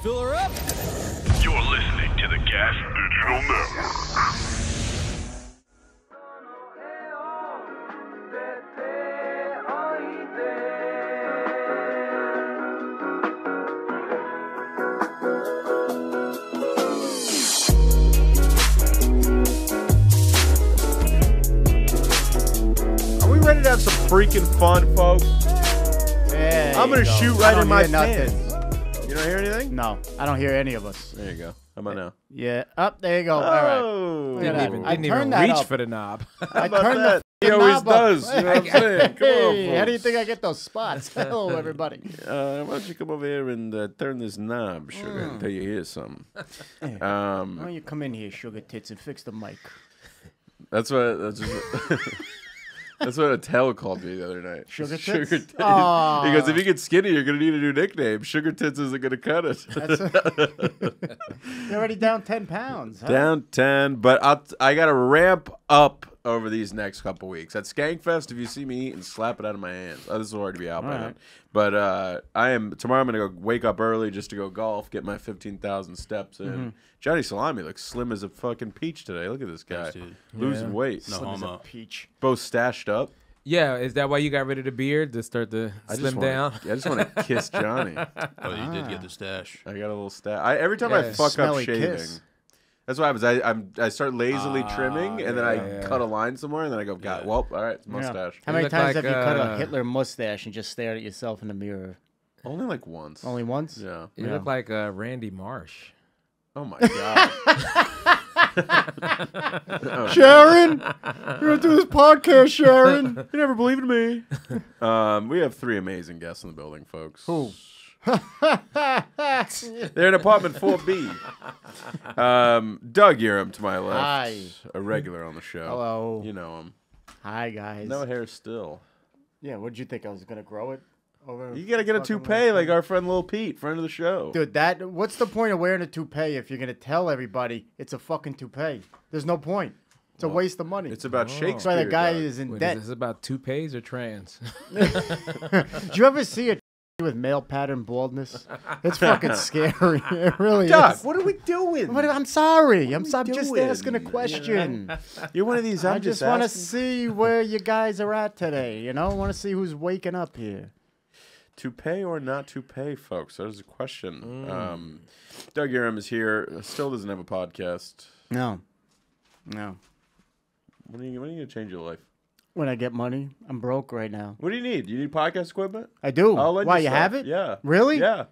Fill her up. You're listening to the Gas Digital Network. Are we ready to have some freaking fun, folks? Yeah, I'm gonna shoot right in my pants. nothing. You don't hear anything? No, I don't hear any of us. There you go. How about now? Yeah, up there you go. All Oh, right. Didn't I even turned that reach up. for the knob. I about turned that? the He always knob up. does, you know what I'm saying? Come on, Hey, how do you folks. think I get those spots? Hello, everybody. Why don't you come over here and turn this knob, sugar, until you hear something. Why don't you come in here, sugar tits, and fix the mic? That's what that's what Attell called me the other night. Sugar tits? Sugar tits. Aw. He goes, if you get skinny, you're gonna need a new nickname. Sugar tits isn't gonna cut it. You're already down 10 pounds. Huh? Down 10, but I gotta ramp up over these next couple weeks. At Skankfest, if you see me eat and slap it out of my hands. Oh, this will already be out by then. But tomorrow I'm gonna go wake up early just to go golf, get my 15,000 steps in. Johnny Salami looks slim as a fucking peach today. Look at this guy. Thanks, dude. Losing weight. No Slim as a homo. peach. Both stashed up. Yeah, is that why you got rid of the beard to start to slim down? I just want to kiss Johnny. Oh, you did get the stash. I got a little every time I Yeah, fuck up smelly shaving. kiss. That's what happens. I start lazily trimming, and then I cut a line somewhere, and then I go, God, well, all right, it's mustache. How many look times like, have you cut a Hitler mustache and just stared at yourself in the mirror? Only like once. Only once? Yeah. You look like Randy Marsh. Oh my God. Sharon! You're going to do this podcast, Sharon. You never believed in me. We have three amazing guests in the building, folks. Who? They're in apartment 4B. Doug Uram to my left. Hi. A regular on the show. Hello. You know him. Hi, guys. No hair still. Yeah, what did you think? I was going to grow it? Over You gotta get a fucking toupee like our friend Lil Pete, friend of the show. Dude, what's the point of wearing a toupee if you're going to tell everybody it's a fucking toupee? There's no point. It's a waste of money. It's about Shakespeare. That's why the guy Doug. is in Wait, debt. is this about toupees or trans? Did you ever see a with male pattern baldness? It's fucking scary. It really Doug, is. what are we doing? I'm sorry. I'm just doing? asking a question. You're one of these. I I'm just want to asking. see where you guys are at today. You know, I want to see who's waking up here. To pay or not to pay, folks. That is a question. Doug Uram is here. Still doesn't have a podcast. No. When are you going to change your life? When I get money, I'm broke right now. What do you need? You need podcast equipment? I do. I'll lend Why, you you stuff. have it? Yeah. Really? Yeah.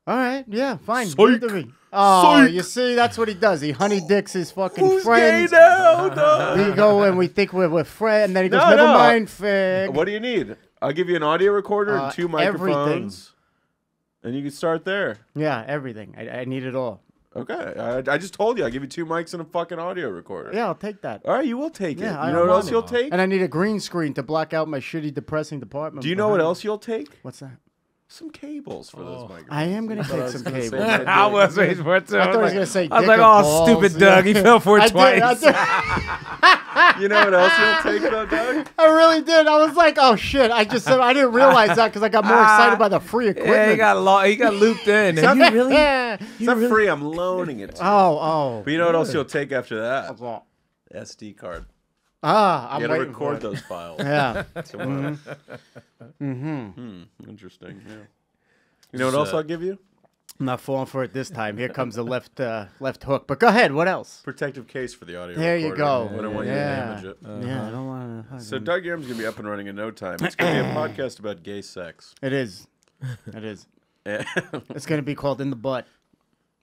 All right. Yeah, fine. Psych. Give it to me. Oh, Psych. you see, that's what he does. He honey dicks his fucking Who's friends. gay now, Doug? We go and we think we're friends, and then he goes, No, never no. mind, fig. What do you need? I'll give you an audio recorder and 2 microphones. And you can start there. Yeah, everything. I need it all. Okay. I just told you. I'll give you 2 mics and a fucking audio recorder. Yeah, I'll take that. All right, you will take it. Yeah, I You know what want else it. you'll take? And I need a green screen to block out my shitty, depressing department. Do you know what behind. else you'll take? What's that? Some cables for those microphones. I am going to Thought I take was some gonna say cables. that. I was waiting for it too. I thought he was going to say I was dick like, or oh, balls. stupid Doug. He fell for it I twice. did. You know what else you'll take though, Doug? I really did. I was like, oh, shit. I didn't realize that because I got more excited by the free equipment. Yeah, he got looped in. And you really? It's not free. I'm loaning it to you. Oh. But you know what else you'll take after that? What's that? SD card. I'm You gotta waiting for record it. those files. Yeah. Interesting. Yeah. You know what else I'll give you? I'm not falling for it this time. Here comes the left hook. But go ahead. What else? Protective case for the audio There you recorder. go. I don't want you to damage it. Yeah, I don't want to. So Doug Uram's going to be up and running in no time. It's going to be a podcast about gay sex. It is. It is. And- It's going to be called In the Butt.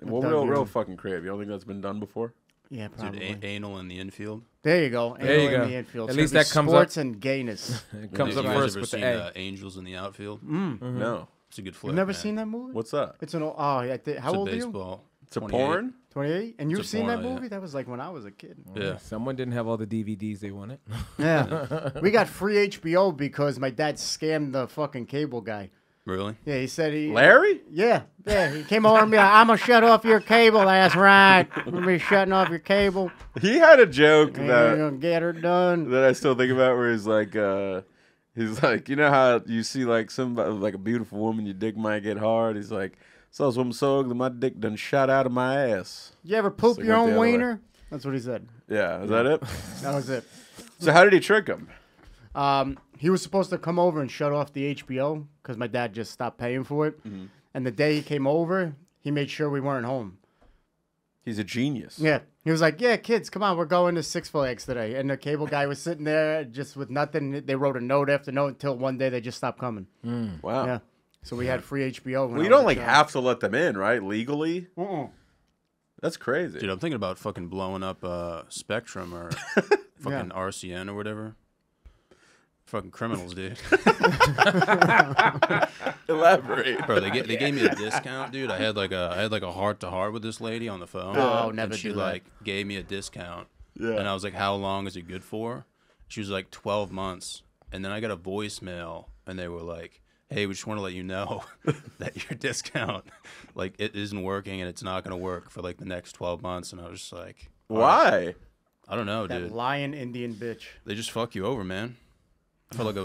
well, Doug real Uram. fucking creative. You don't think that's been done before? Yeah, Dude, probably. anal in the infield. There you go. There you Anal in go. the infield. At It's least gonna be that comes sports and gayness. It comes you up guys first ever with seen the A. Angels in the Outfield? No. It's a good flick. You've never man. seen that movie? What's that? It's an how It's old a are you? baseball. It's a 28. porn? 28. And you've It's a seen that porno, yeah. movie? That was like when I was a kid. Yeah. Someone didn't have all the DVDs they wanted. Yeah. We got free HBO because my dad scammed the fucking cable guy. Really? Yeah, he said he. Larry? Yeah. He came over and be like, I'm gonna shut off your cable. That's right. I'm gonna be shutting off your cable. He had a joke And you're that gonna get her done. I still think about where he's like, you know how you see like somebody like a beautiful woman, your dick might get hard. He's like, So I'm so ugly, my dick done shot out of my ass. You ever poop So it your went the own other way. wiener? That's what he said. Yeah, is that it? That was it. So how did he trick him? He was supposed to come over and shut off the HBO because my dad just stopped paying for it. Mm-hmm. And the day he came over, he made sure we weren't home. He's a genius. Yeah. He was like, yeah, kids, come on, we're going to Six Flags today. And the cable guy was sitting there just with nothing. They wrote a note after note until one day they just stopped coming. Wow. Yeah. So we had free HBO. Well, you don't like have to let them in, right? Legally. That's crazy. Dude, I'm thinking about fucking blowing up Spectrum or fucking RCN or whatever. Fucking criminals, dude. Elaborate. Bro, they gave me a discount, dude. I had like a heart to heart with this lady on the phone. Oh, and never she do that. like gave me a discount. Yeah. And I was like, how long is it good for? She was like 12 months. And then I got a voicemail and they were like, hey, we just want to let you know that your discount, like, it isn't working and it's not going to work for like the next 12 months. And I was just like, Why? I don't know, That dude. lion Indian bitch. They just fuck you over, man. I felt like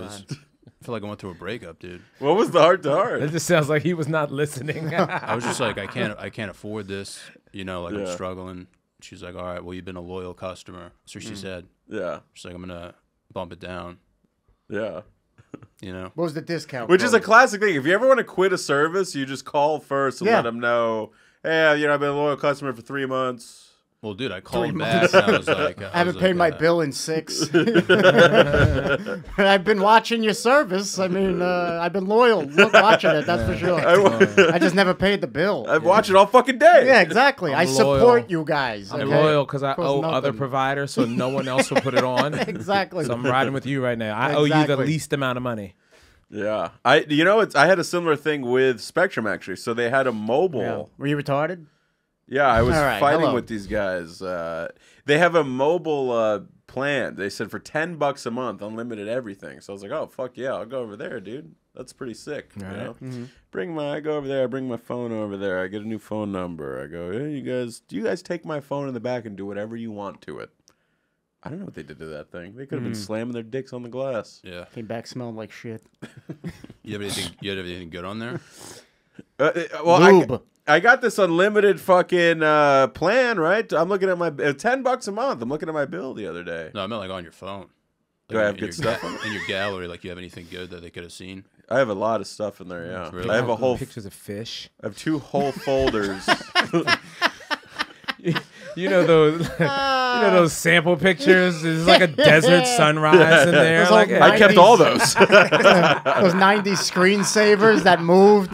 I went through a breakup, dude. What was the heart to It heart? just sounds like he was not listening. I was just like, I can't afford this. You know, like I'm Yeah. struggling. She's like, all right, well, you've been a loyal customer. So she said, Yeah. she's like, I'm going to bump it down, Yeah. you know? What was the discount? Which is a code? classic thing. If you ever want to quit a service, you just call first and Yeah. let them know, hey, you know, I've been a loyal customer for 3 months. Well, dude, I called back and I was like, I haven't paid my bill in 6. I've been watching your service. I mean, I've been loyal watching it, that's for sure. I just never paid the bill. I've watched it all fucking day. Yeah, exactly. I'm I support loyal. you guys. I'm okay? loyal because I Costs owe other nothing. providers, so no one else will put it on. Exactly. So I'm riding with you right now. I owe you the Exactly. least amount of money. Yeah. I had a similar thing with Spectrum, actually. So they had a mobile. Yeah. Were you retarded? Yeah, I was All right, fighting hello. with these guys. They have a mobile plan. They said for $10 a month, unlimited everything. So I was like, oh, fuck yeah, I'll go over there, dude. That's pretty sick. You know? I go over there, I bring my phone over there, I get a new phone number. I go, hey, do you guys take my phone in the back and do whatever you want to it? I don't know what they did to that thing. They could have been slamming their dicks on the glass. Yeah. Came back smelling like shit. You have anything good on there? Well, Lube. I got this unlimited fucking plan, right? I'm looking at my $10 a month. I'm looking at my bill the other day. No, I meant like on your phone. Do Like I have in good your stuff on it? in your gallery? Like you have anything good that they could have seen? I have a lot of stuff in there. Yeah, Really? I have a whole. Pictures of fish. I have 2 whole folders. You know those sample pictures. There's like a desert sunrise in there. Those Like, old I kept all those. Those 90s screensavers that moved.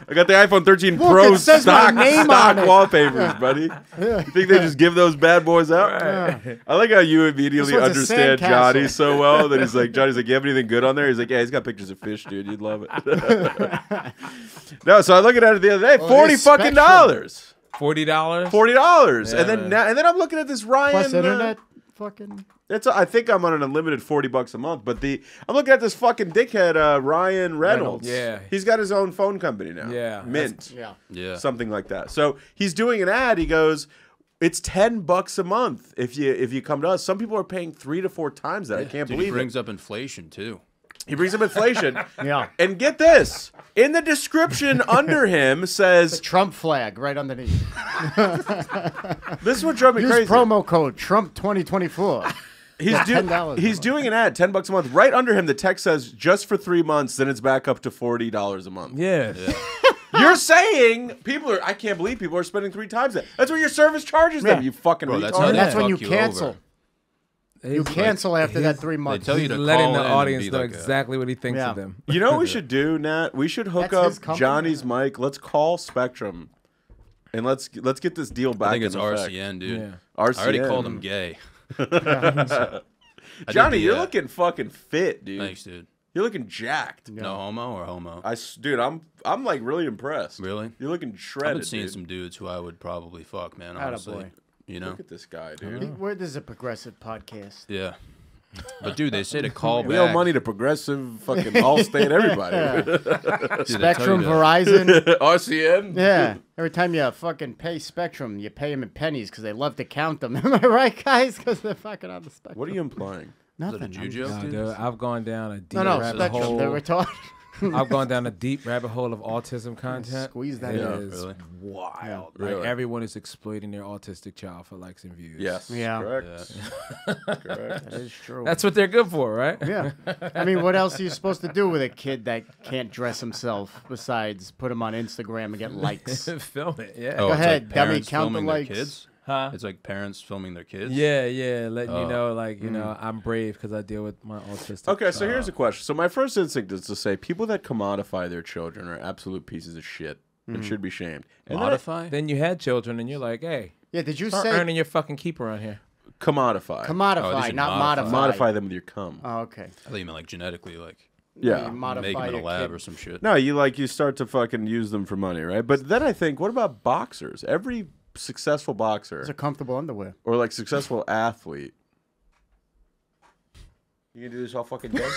I got the iPhone 13 Look, Pro it says my stock name on it. wallpapers, buddy. You think they just give those bad boys out? I like how you immediately This one's a understand sandcastle. Johnny so well that Johnny's like, you have anything good on there? He's like, yeah, he's got pictures of fish, dude. You'd love it. No, so I looked at it the other day. Well, it is $40 fucking dollars. $40. $40, Yeah. and then I'm looking at this Ryan. Plus internet. Fucking. I think I'm on an unlimited $40 a month, but I'm looking at this fucking dickhead Ryan Reynolds. Yeah. He's got his own phone company now. Yeah. Mint. Yeah. Yeah. Something like that. So he's doing an ad. He goes, "It's $10 a month if you come to us." Some people are paying 3 to 4 times that. I can't Dude, believe he brings it. up inflation too. He brings up inflation. Yeah. And get this, in the description under him The says, Trump flag right underneath. "This is what drove me Use crazy." promo code Trump 2024. He's $10 a he's month. doing an ad, $10 a month. Right under him, the text says, "Just for 3 months, then it's back up to $40 a month." Yeah. You're saying I can't believe people are spending 3 times that. That's what your service charges them. Yeah. You fucking Bro, retard. that's how And they that's when you fuck you cancel. over. You cancel after that 3 months. tell you He's to letting call the in and audience be know like exactly what he thinks Yeah. of them. You know what we should do, Nat? We should hook That's his up company? Johnny's mic. Let's call Spectrum, and let's get this deal back. I think it's in effect. RCN, dude. Yeah. RCN. I already called him gay. Johnny, you're looking fucking fit, dude. Thanks, dude. You're looking jacked. No homo or homo? Dude, I'm like really impressed. Really? You're looking shredded. I've been seeing dude. some dudes who I would probably fuck, man. Honestly, Attaboy. you know? Look at this guy, dude. This is a progressive podcast. Yeah. But dude, they say to call We back. owe money to Progressive, fucking Allstate, everybody. Dude, they tell Spectrum, you to- Verizon. RCN. Yeah. Every time you fucking pay Spectrum, you pay them in pennies because they love to count them. Am I right, guys? Because they're fucking on the Spectrum. What are you implying? Is that a Nothing. Jew I'm joke, just- Dude, dude? I've gone down a deep No, rabbit Spectrum. hole. They're retarded. I've gone down a deep rabbit hole of autism content. Squeeze that It in. is Really? wild. Really? Like everyone is exploiting their autistic child for likes and views. Yes. Yeah. Correct. Correct. That is true. That's what they're good for, right? Yeah. I mean, what else are you supposed to do with a kid that can't dress himself besides put him on Instagram and get likes? Film it, yeah. Oh, Go it's ahead, like dummy, parents count the filming their likes. kids? Huh? It's like parents filming their kids? Yeah, yeah, letting you know, like, Mm. you know, I'm brave because I deal with my autistic. Okay, so here's a question. So my first instinct is to say people that commodify their children are absolute pieces of shit and should be shamed. And then Modify? Then you had children, and you're like, hey, Yeah, did you start say earning your fucking keep around here. commodify. Oh, they commodify, said not modify. modify? Modify them with your cum. Oh, okay. I thought you meant like genetically, like Yeah. You modify make them in a your lab kid. or some shit. No, you start to fucking use them for money, right? But then I think, what about boxers? Every successful boxer Those are comfortable underwear. or like successful athlete. You gonna do this all fucking day?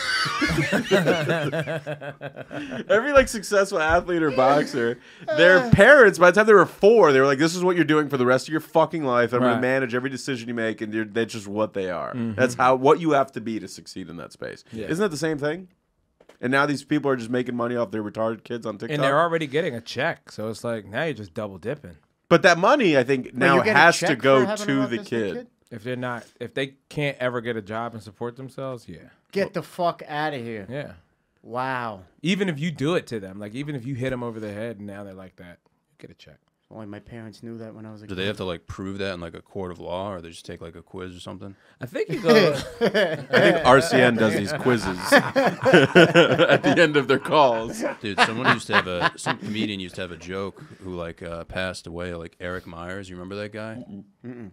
Every like successful athlete or boxer, their parents, by the time they were 4, they were like, "This is what you're doing for the rest of your fucking life. I'm Right. gonna manage every decision you make, and that's just what they are. That's what you have to be to succeed in that space. Yeah. Isn't that the same thing? And now these people are just making money off their retarded kids on TikTok. And they're already getting a check, so it's like now you're just double dipping. But that money, I think, now you get a has to check go for having an to the autistic kid. If they can't ever get a job and support themselves, yeah, Get the fuck out of here. yeah. Wow. Even if you do it to them, like even if you hit them over the head and now they're like that, get a check. Only my parents knew that when I was a Do kid. they have to like prove that in like a court of law, or they just take like a quiz or something? I think you go. I think RCN does these quizzes at the end of their calls. Dude, some comedian used to have a joke who like passed away, like Eric Myers. You remember that guy?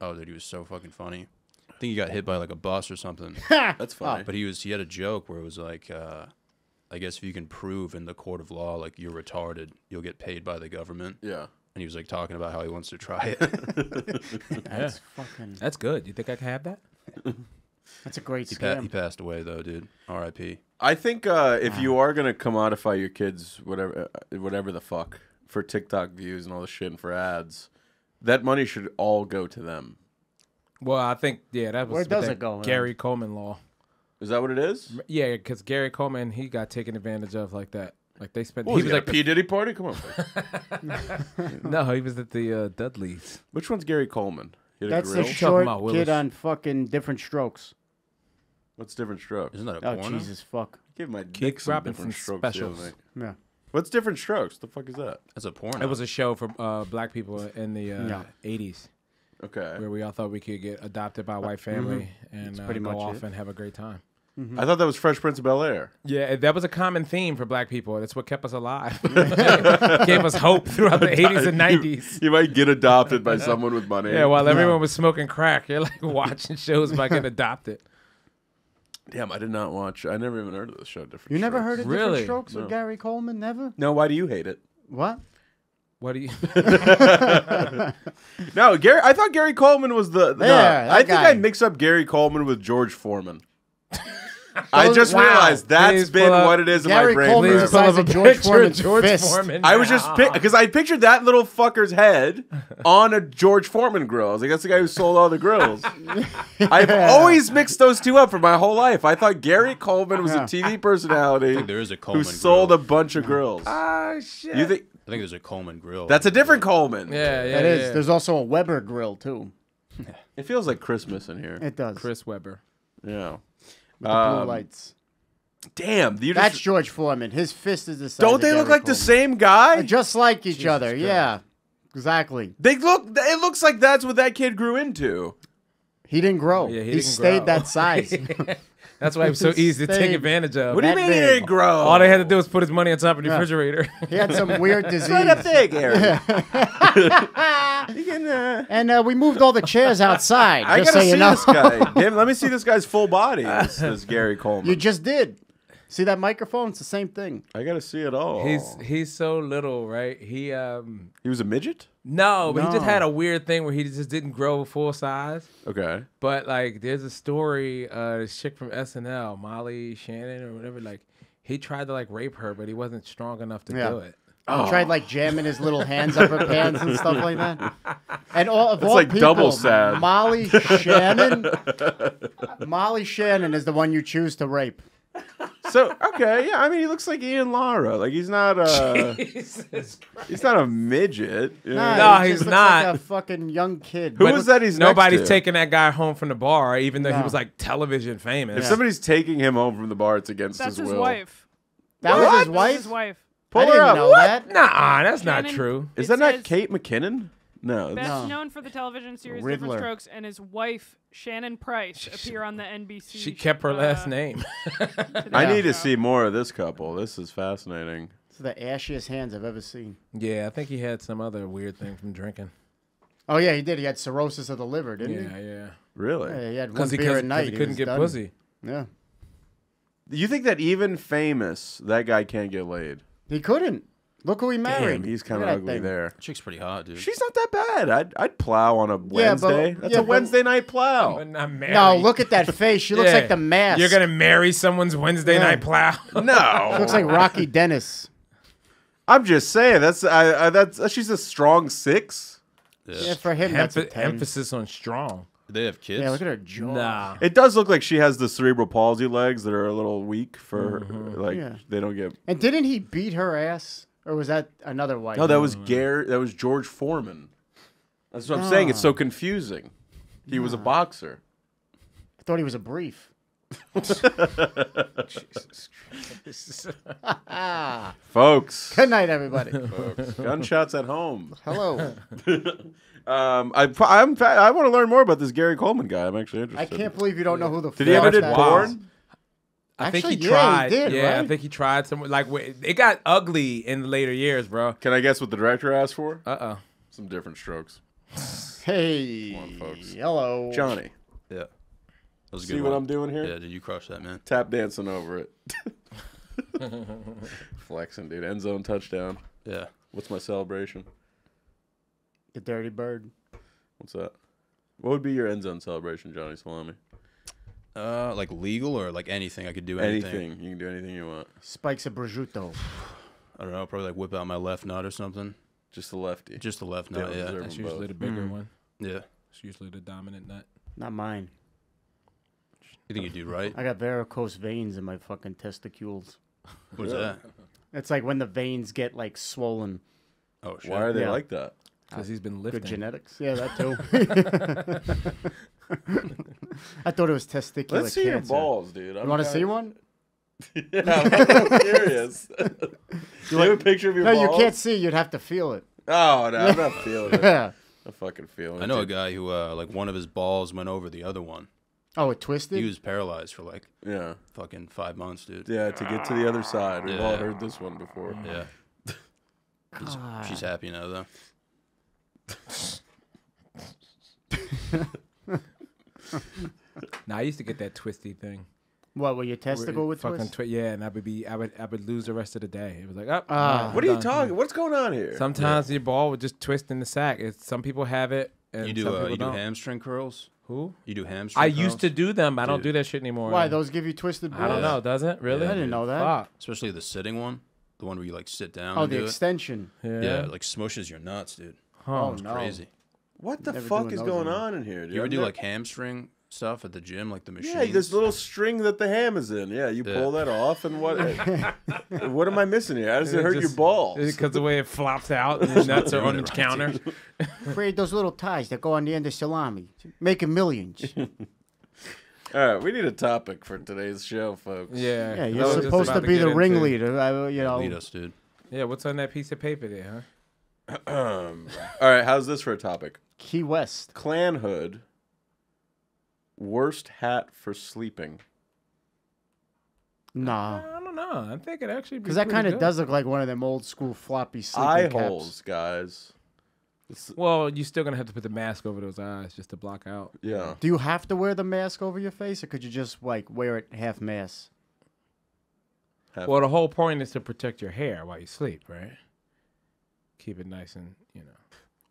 Oh, dude, he was so fucking funny. I think he got hit by like a bus or something. That's funny. But he had a joke where it was like, I guess if you can prove in the court of law like you're retarded, you'll get paid by the government. Yeah. And he was like talking about how he wants to try it. That's fucking. That's good. You think I can have that? That's a great He scam. passed away though, dude. R.I.P. I think if you are gonna commodify your kids, whatever the fuck, for TikTok views and all this shit and for ads, that money should all go to them. Well, I think that was Where does that it go, Gary Coleman law. Is that what it is? Yeah, because Gary Coleman he got taken advantage of like that. Like they spent. What, was he was he like at a P Diddy party? Come on. no, he was at the Dudleys. Which one's Gary Coleman? He had a That's grill? the talking short about Willis. kid on fucking Different Strokes. What's Different Strokes? Isn't that a Oh, porno? Jesus, fuck. Give my Keith dick some Robinson Different Strokes. specials. the other night. Yeah. What's Different Strokes? The fuck is that? That's a porno. It was a show for black people in the Yeah. 80s Okay. where we all thought we could get adopted by a white family and pretty go much off it. and have a great time. I thought that was Fresh Prince of Bel-Air. Yeah, that was a common theme for black people. That's what kept us alive. Gave us hope throughout the 80s and 90s. You might get adopted by someone with money. Yeah, while everyone was smoking crack, you're like watching shows about getting adopted. Damn, I did not watch. I never even heard of the show. Different. You never Strokes. heard of Really? Different Strokes with Gary Coleman? Never? No, why do you hate it? What? What do you? No, Gary. I thought Gary Coleman was the. Yeah, that I think guy. I mix up Gary Coleman with George Foreman. I just Wow. realized that's Please been pull up what it is in Gary my brain. Coleman forever. is the size of George Foreman's fist. I was just because I pictured that little fucker's head on a George Foreman grill. I was like, that's the guy who sold all the grills. I've always mixed those two up for my whole life. I thought Gary Coleman was a TV personality I think there is a who Coleman sold grill. a bunch of grills. Oh shit! You think I think there's a Coleman grill. that's a different Coleman? Yeah, yeah, It is. yeah. There's also a Weber grill, too. It feels like Christmas in here. It does. Chris Webber. Yeah. With the blue lights. Damn. You That's just, George Foreman. His fist is the size don't of they look Gary like the Coleman. same guy? Just like each other, yeah. Exactly. They look. It looks like that's what that kid grew into. He didn't grow. Yeah, he he didn't stayed grow. that size. That's why it was so easy to take Stayed- advantage of. What do you That mean he big. didn't grow? All they had to do was put his money on top of the Yeah. refrigerator. He had some weird disease. Right up there, Gary. You can, And we moved all the chairs outside, I just gotta so see you know. this guy. Damn, let me see this guy's full body. This Gary Coleman. You just did. See that microphone? It's the same thing. I gotta see it all. He's so little, right? He was a midget. no, but he just No. had a weird thing where he just didn't grow full size. Okay. But like, there's a story, this chick from SNL, Molly Shannon or whatever. Like, he tried to like rape her, but he wasn't strong enough to Yeah. do it. He tried like jamming his little hands up her pants and stuff like that. And all like people, double sad. Molly Shannon. Molly Shannon is the one you choose to rape. So okay, yeah. I mean, he looks like Ian Lara. Like he's not Jesus Christ. he's not a midget. You know? No, he he's just looks not. like a fucking young kid. Who was that? He's Nobody's next to? taking that guy home from the bar, even though he No. was like television famous. If somebody's taking him home from the bar, it's against That's his his will. wife. That was What? his That's wife? his wife. Pull I her didn't up. know What? that. Nah, that's not Shannon- true. Is It that not says- Kate McKinnon? No. Best No. known for the television series Riddler. Different Strokes, and his wife Shannon Price appear on the NBC. She kept her last name. I Yeah. need to see more of this couple. This is fascinating. It's the ashiest hands I've ever seen. Yeah, I think he had some other weird thing from drinking. Oh, yeah, he did. He had cirrhosis of the liver, didn't Yeah, yeah. Really? he? Yeah, he had one Because he, beer at night. he couldn't was get done. pussy. Yeah. You think that even famous, that guy can't get laid? He couldn't. Look who he married. Damn, he's kind Look of at that ugly thing. there. Chick's pretty hot, dude. She's not that bad. I'd plow on a Yeah, but- Wednesday. That's yeah, a but- Wednesday night plow. But not married. No, look at that face. She looks Yeah. like the mask. You're going to marry someone's Wednesday Yeah. night plow? No, She looks like Rocky Dennis. I'm just saying that's she's a strong 6. Yeah, for him, that's a 10. Emphasis on strong. Do they have kids? Yeah, look at her jaw. Nah. It does look like she has the cerebral palsy legs that are a little weak for her. Like Yeah. they don't get. And didn't he beat her ass? Or was that another wife? No, that was That was George Foreman. That's what I'm saying. It's so confusing. He was a boxer. I thought he was a brief. Folks, Good night, everybody. gunshots at home. Hello. I want to learn more about this Gary Coleman guy. I'm actually I interested. can't believe you don't know who the Did he ever fuck did that porn? is. I think Actually, he yeah, tried. he did, yeah, I right? think he tried some. Like, it got ugly in the later years, bro. Can I guess what the director asked for? Uh-oh. Some different strokes. Hey. Come on, folks. Hello. Johnny, Yeah. That was a see good what one. I'm doing here? Yeah, did you crush that, man? Tap dancing over it. Flexing, dude. End zone touchdown. Yeah. What's my celebration? The dirty bird. What's that? What would be your end zone celebration, Johnny Salami? Like legal or like anything? I could do anything. Anything. You can do anything you want. Spikes of prosciutto. I don't know. Probably like whip out my left nut or something. Just the lefty. Just the left They nut. don't Yeah. deserve That's them usually both. the bigger one. Yeah. It's usually the dominant nut. Not mine. You think you do right? I got varicose veins in my fucking testicles. What is that? It's like when the veins get like swollen. Oh shit. Why are they Yeah. like that? Because he's been Good lifting. genetics. Yeah, that too. I thought it was testicular Let's see cancer. your balls, dude. You want to see one? Yeah, I'm curious. you have a picture of your No, balls? you can't see. You'd have to feel it. Oh, no, I'm not feeling it. Yeah. I'm fucking feeling it. I know a dude. guy who like one of his balls went over the other one. Oh, it twisted? He was paralyzed for like Yeah. fucking 5 months, dude. Yeah, to get to the other side. We've all Yeah. heard this one before. Yeah. She's happy now though. Nah, I used to get that twisty thing. What, were your testicle would fucking twist? yeah, and I would lose the rest of the day. It was like, oh, Ah. What are you talking? What's going on here? Sometimes your ball would just twist in the sack. Some people have it, and You some do people you do don't. hamstring curls? Who? You do hamstring I curls? used to do them. But I don't Dude. do that shit anymore. Why, those give you twisted balls? I don't know. Does it really? Yeah, I didn't know that. Fuck. Especially the sitting one. The one where you like sit down Oh, and the do extension. Yeah. it. Yeah, it, like smushes your nuts, dude. Huh. Oh, no. Crazy. What the Never fuck doing is those going anymore. on in here, dude? You ever I've do never- like hamstring stuff at the gym, like the machine? Yeah, this little string that the ham is in. Yeah, you pull that off, and what? What am I missing here? How does it hurt your balls? Because the way it flops out and the nuts are on the counter. Create those little ties that go on the end of salami. Making millions. All right, we need a topic for today's show, folks. Yeah. Yeah, I you're was just supposed about to be get the into- ringleader. You know, Lead us, dude. Yeah, what's on that piece of paper there, huh? All right, how's this for a topic? Key West. Clan hood. Worst hat for sleeping. Nah. I don't know. I think it actually Because that kind of does look like one of them old school floppy sleeping Eye caps. holes, guys. Well, you're still gonna have to put the mask over those eyes just to block out. Yeah. Do you have to wear the mask over your face, or could you just like wear it half mask? Well, the whole point is to protect your hair while you sleep, right? Keep it nice and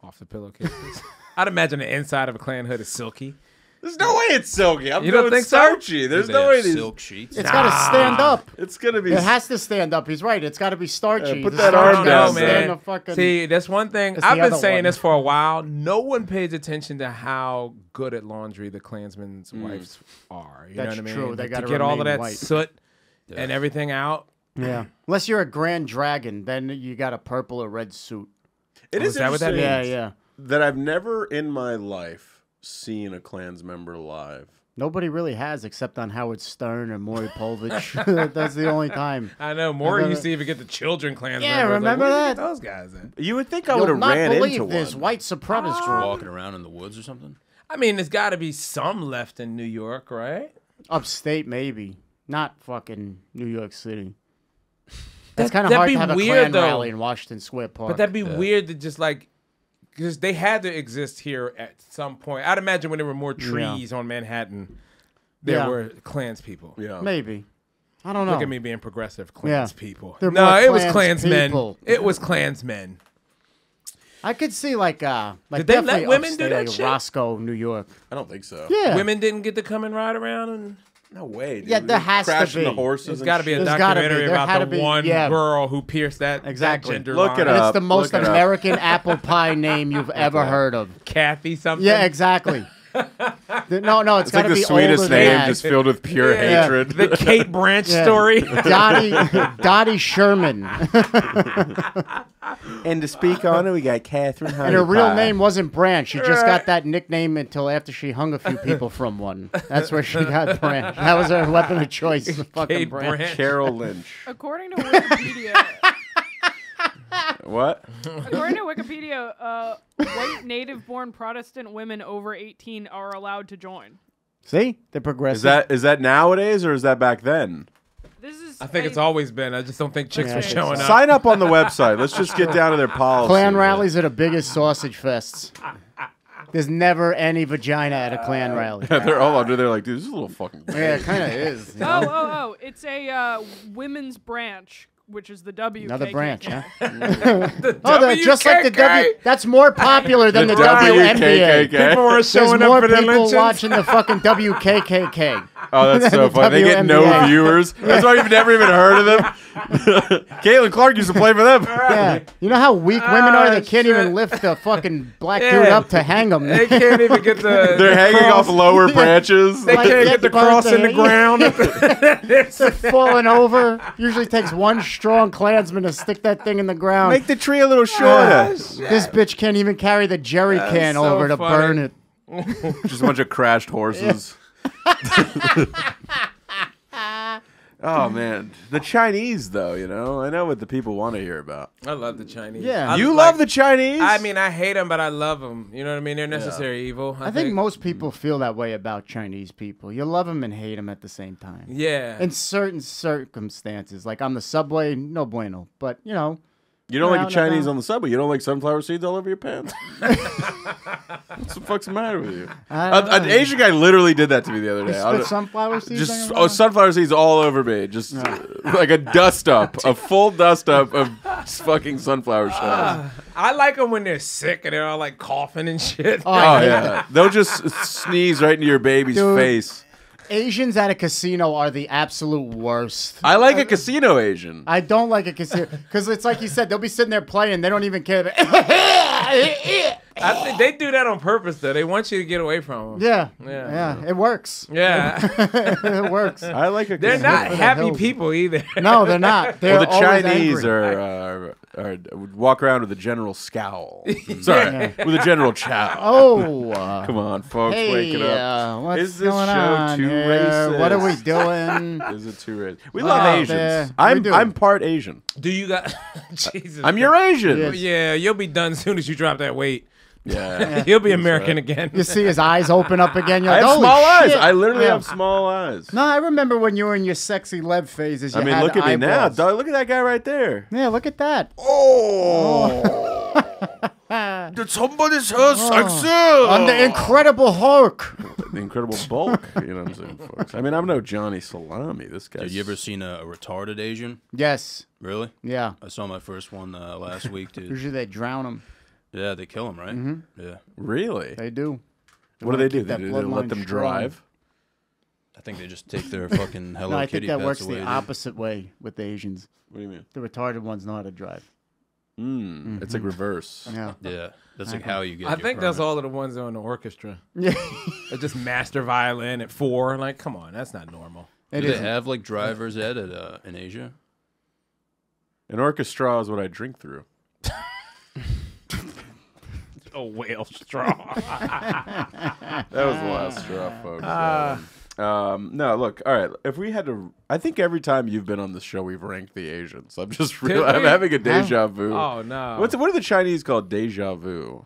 off the pillowcases. I'd imagine the inside of a clan hood is silky. There's no way it's silky. I'm You don't doing think so? starchy. There's They no have way these. silk sheets. It's got to stand up. It's gonna be. It has to stand up. He's right. It's got to be starchy. put The that starch arm gotta down, stand man. the fucking- See, that's one thing. That's the I've been other saying one. this for a while. No one pays attention to how good at laundry the Klansmen's wives are. You That's know what I mean? true. They to gotta get all of remain that white. soot, and everything out. Yeah. Unless you're a Grand Dragon, then you got a purple or red suit. It is that what that interesting means? Yeah. that I've never in my life seen a Klans member live. Nobody really has, except on Howard Stern or Maury Povich. That's the only time. I know. Maury used to even get the children Klans. Yeah, members. remember Like, where did you that? get those guys in? You would think I would You'll have not ran believe into this one. white supremacist group. Walking around in the woods or something. I mean, there's got to be some left in New York, right? Upstate, maybe. Not fucking New York City. That's kind of that'd hard be to have a weird, Klan though. rally in Washington Square Park. But that'd be weird to just like, because they had to exist here at some point. I'd imagine when there were more trees on Manhattan, there were Klans people. Yeah. Maybe. I don't know. Look at me being progressive. Klans people. They're No, more it was Klans Klansmen. people. It was Klansmen. I could see like Did they let definitely women do upstate, that like shit? Roscoe, New York. I don't think so. Yeah. Women didn't get to come and ride around, and No way. Dude. Yeah, there has to Crashing the be. horses. there's and got to be a shit. There's gotta be. documentary There had about to the be, one yeah. girl who pierced that Exactly. gender Look line. it And up. it's the most Look it up. American apple pie name you've ever heard of. Kathy something. Yeah, exactly. No, it's It's got like to the be sweetest older than name, that. just filled with pure Yeah. hatred. The Kate Branch Yeah. story. Dottie Sherman. And to speak on it, we got Catherine And her real name wasn't Branch. She just got that nickname until after she hung a few people from one. That's where she got Branch. That was her weapon of choice. Fucking Kate Branch. Branch. Carol Lynch. According to Wikipedia, What? according to Wikipedia, white native-born Protestant women over 18 are allowed to join. See? They're Is progressive. that nowadays or is that back then? This is. I think it's always been. I just don't think chicks Yeah, were I think showing so. up. Sign up on the website. Let's just get down to their policy. Klan rallies are the biggest sausage fests. There's never any vagina at a Klan rally. They're all under there like, dude, this is a little fucking. Yeah, it kind of is. you know? Oh! It's a women's branch, which is the WKKK. Another branch, huh? The Oh, they're just like the WKK. W. That's more popular than the WKKK. WNBA. People were There's showing up more for their people lynchings. watching the fucking WKKK. Oh, that's so The funny. They get no WNBA. viewers. That's why you've never even heard of them. Caitlin Clark used to play for them. Yeah, you know how weak women are? They can't shit. even lift a fucking black dude Yeah. up to hang them. They can't even get the. They're hanging cross. off lower branches. They Like can't that get the part cross in the there. ground. They're falling over. Usually takes one strong Klansman to stick that thing in the ground. Make the tree a little shorter. This bitch can't even carry the jerry can so over to funny. burn it. Just a bunch of crashed horses. Oh man, the Chinese though, you know, I know what the people want to hear about. I love the Chinese. Yeah. I You like- love the Chinese? I mean, I hate them, but I love them. You know what I mean? They're necessary evil. I think most people feel that way about Chinese people. You love them and hate them at the same time. Yeah. In certain circumstances, like on the subway, no bueno. But, you know, You don't like Around the Chinese about- on the subway. You don't like sunflower seeds all over your pants. What the fuck's the matter with you? An Asian guy literally did that to me the other day. I spit don't- sunflower seeds on Just your mouth? sunflower seeds all over me. Just like a dust up, a full dust up of fucking sunflower shells. I like them when they're sick and they're all like coughing and shit. Oh, Oh I hate yeah, they'll just sneeze right into your baby's Dude. face. Asians at a casino are the absolute worst. I like a casino Asian. I don't like a casino because it's like you said, they'll be sitting there playing, they don't even care. I think they do that on purpose, though. They want you to get away from them. Yeah, it works. Yeah. It works. I like a They're casino. not the happy hills. people either. No, they're not. They're Well, the always Chinese angry. are walk around with a general scowl. Sorry, with a general chow. Oh, Come on, folks, hey, wake it up. what's Is this going show on too here? racist? What are we doing? Is it too racist? We Wow, love there- Asians. we do. I'm part Asian. Do you got... Jesus. I'm Eurasian. Yes. Yeah, you'll be done as soon as you drop that weight. Yeah. You'll be American again. You see his eyes open up again. You're I like, have "Holy small eyes. shit." I literally Yeah. have small eyes. No, I remember when you were in your sexy Lev phases. You I mean, had look at me now. eyeballs. Dog, look at that guy right there. Yeah, look at that. Oh. Did somebody say sexy? On the Incredible Hulk. The Incredible Bulk. You know what I'm saying, folks? I mean, I'm no Johnny Salami. This guy. Dude, you ever seen a retarded Asian? Yes. Really? Yeah. I saw my first one last week, dude. Usually they drown them. Yeah, they kill him, right? Mm-hmm. Yeah. Really? They do. What do they do? keep that They let bloodline them strong. drive? I think they just take their fucking Hello No, I Kitty think that pets works away. the dude. opposite way with the Asians. What do you mean? The retarded ones know how to drive. It's like reverse. Yeah. Yeah, that's like how you get. I your think that's permit. all of the ones that are in the orchestra. Yeah. They're just master violin at 4. Like, come on, that's not normal. Do they have like driver's ed in Asia? An Orca straw is what I drink through. A whale straw. That was the last straw, folks. No, look. All right. If we had to, I think every time you've been on the show, we've ranked the Asians. I'm just, I'm having a deja vu. Oh no. What are the Chinese called? Deja vu.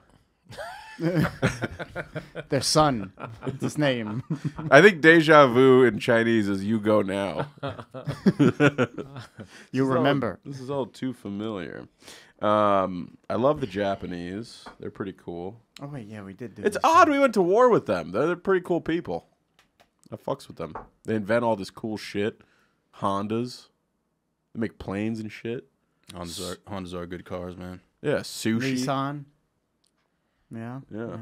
Their son. It's his name. I think deja vu in Chinese is "you go now." You remember. This is all too familiar. I love the Japanese. They're pretty cool. Oh wait, yeah, we did do. It's this. odd we went to war with them. They're pretty cool people. I fucks with them. They invent all this cool shit. Hondas. They make planes and shit. Hondas are good cars, man. Yeah, sushi. Nissan. Yeah. Yeah.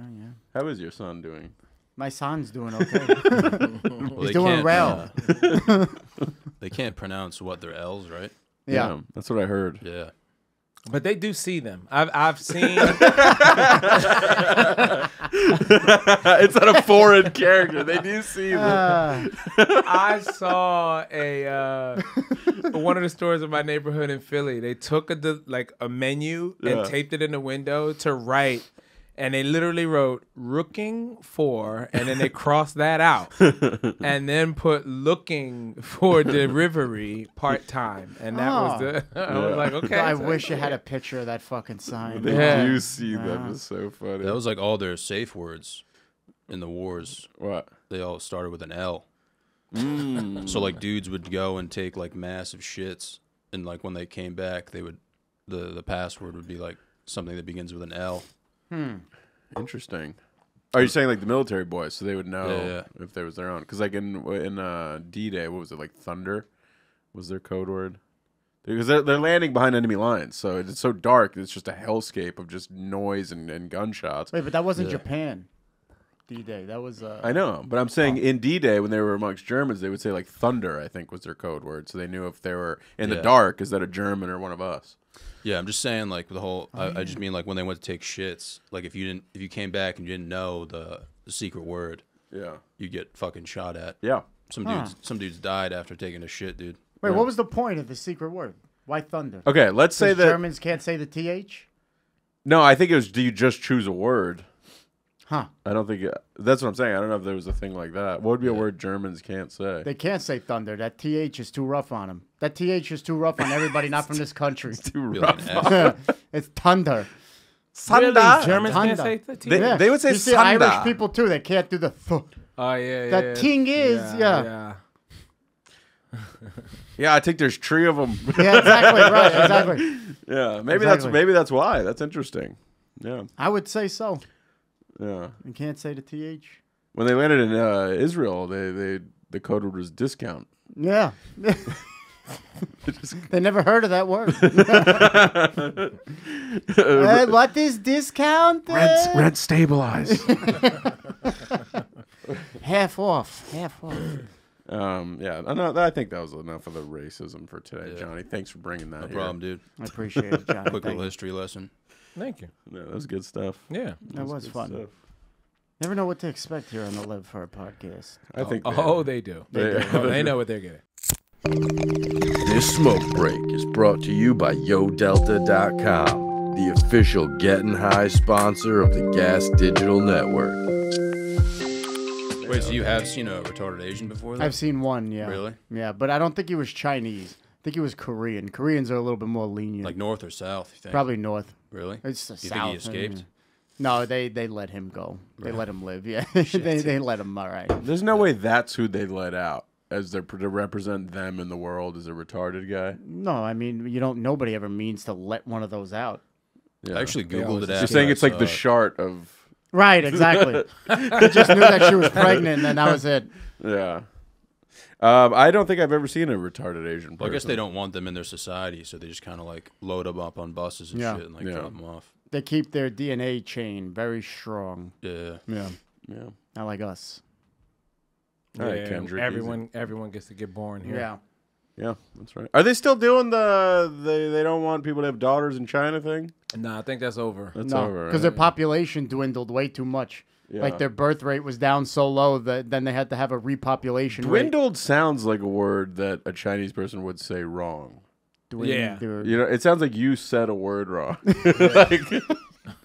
How is your son doing? My son's doing okay. Well, He's doing well. They can't pronounce what their L's, right? Yeah. That's what I heard. Yeah. But they do see them. I've seen. It's not a foreign character. They do see them. I saw one of the stores in my neighborhood in Philly. They took a menu and taped it in the window to write, and they literally wrote "looking for," and then they crossed that out, and then put "looking for delivery part time," and that was the. I was like, okay. I wish I had a picture of that fucking sign. They do see them. It's so funny. That was like all their safe words in the wars. What? They all started with an L. So like dudes would go and take like massive shits, and like when they came back, they would the password would be like something that begins with an L. Interesting. Are you saying like the military boys, so they would know Yeah. if there was their own? Because like in D-Day, what was it, like Thunder was their code word? Because they're landing behind enemy lines, so it's so dark. It's just a hellscape of just noise and gunshots. Wait, but that wasn't Japan. D-Day. That was. I know, but I'm saying in D-Day when they were amongst Germans, they would say like Thunder. I think was their code word, so they knew if they were in the dark, is that a German or one of us? Yeah, I'm just saying like the whole. I just mean like when they went to take shits. Like if you came back and you didn't know the secret word, you get fucking shot at. Yeah. Some dudes died after taking a shit, dude. Wait, what was the point of the secret word? Why thunder? Okay, let's say that Germans can't say the th. No, I think it was. Do you just choose a word? Huh? I don't think that's what I'm saying. I don't know if there was a thing like that. What would be a word Germans can't say? They can't say thunder. That th is too rough on them. That th is too rough on everybody not from this country. Too Be rough. like an F. It's thunder. Really? Germans can't Thunder. say the T. They would say you see thunder. Irish people too. They can't do the th. Oh yeah. The thing is, yeah. Yeah, I think there's 3 of them. Yeah, exactly. Right, exactly. Yeah, maybe Exactly. that's why. That's interesting. Yeah, I would say so. yeah. You can't say the th. When they landed in Israel, the code word was discount. Yeah. They never heard of that word. What is discount? Rent stabilize. Half off. Half off. Yeah, I think that was enough of the racism for today, Johnny. Thanks for bringing that. No here. problem, dude. I appreciate it, Johnny. Quick Thank little you. history lesson. Thank you. Yeah, that was good stuff. Yeah. That was fun. Stuff. Never know what to expect here on the Live For podcast. I think. They do. They know what they're getting. This smoke break is brought to you by YoDelta.com, the official Getting High sponsor of the Gas Digital Network. Wait, so you have seen a retarded Asian before? Though? I've seen one, yeah. Really? Yeah, but I don't think he was Chinese. I think he was Korean. Koreans are a little bit more lenient. Like north or south? You think? Probably north. Really? It's the You south. think he escaped? No, they let him go. They let him live. Yeah, they let him. All right. There's no way that's who they let out as to represent them in the world as a retarded guy. No, I mean nobody ever means to let one of those out. Yeah. I actually Googled it after. You're saying it's like the I saw it. shart of. Right, exactly. He just knew that she was pregnant, and then that was it. Yeah. I don't think I've ever seen a retarded Asian person. Well, I guess they don't want them in their society, so they just kind of like load them up on buses and Yeah. shit and like Yeah. drop them off. They keep their DNA chain very strong. Yeah. Yeah, Yeah. not like us. All right, Yeah, Kendrick. everyone gets to get born here. Yeah. Yeah, that's right. Are they still doing they don't want people to have daughters in China thing? No, I think that's over. That's No, over. because Right? their population dwindled way too much. Like their birth rate was down so low that then they had to have a repopulation rate. Dwindled sounds like a word that a Chinese person would say wrong. Yeah. You know, it sounds like you said a word wrong. Like,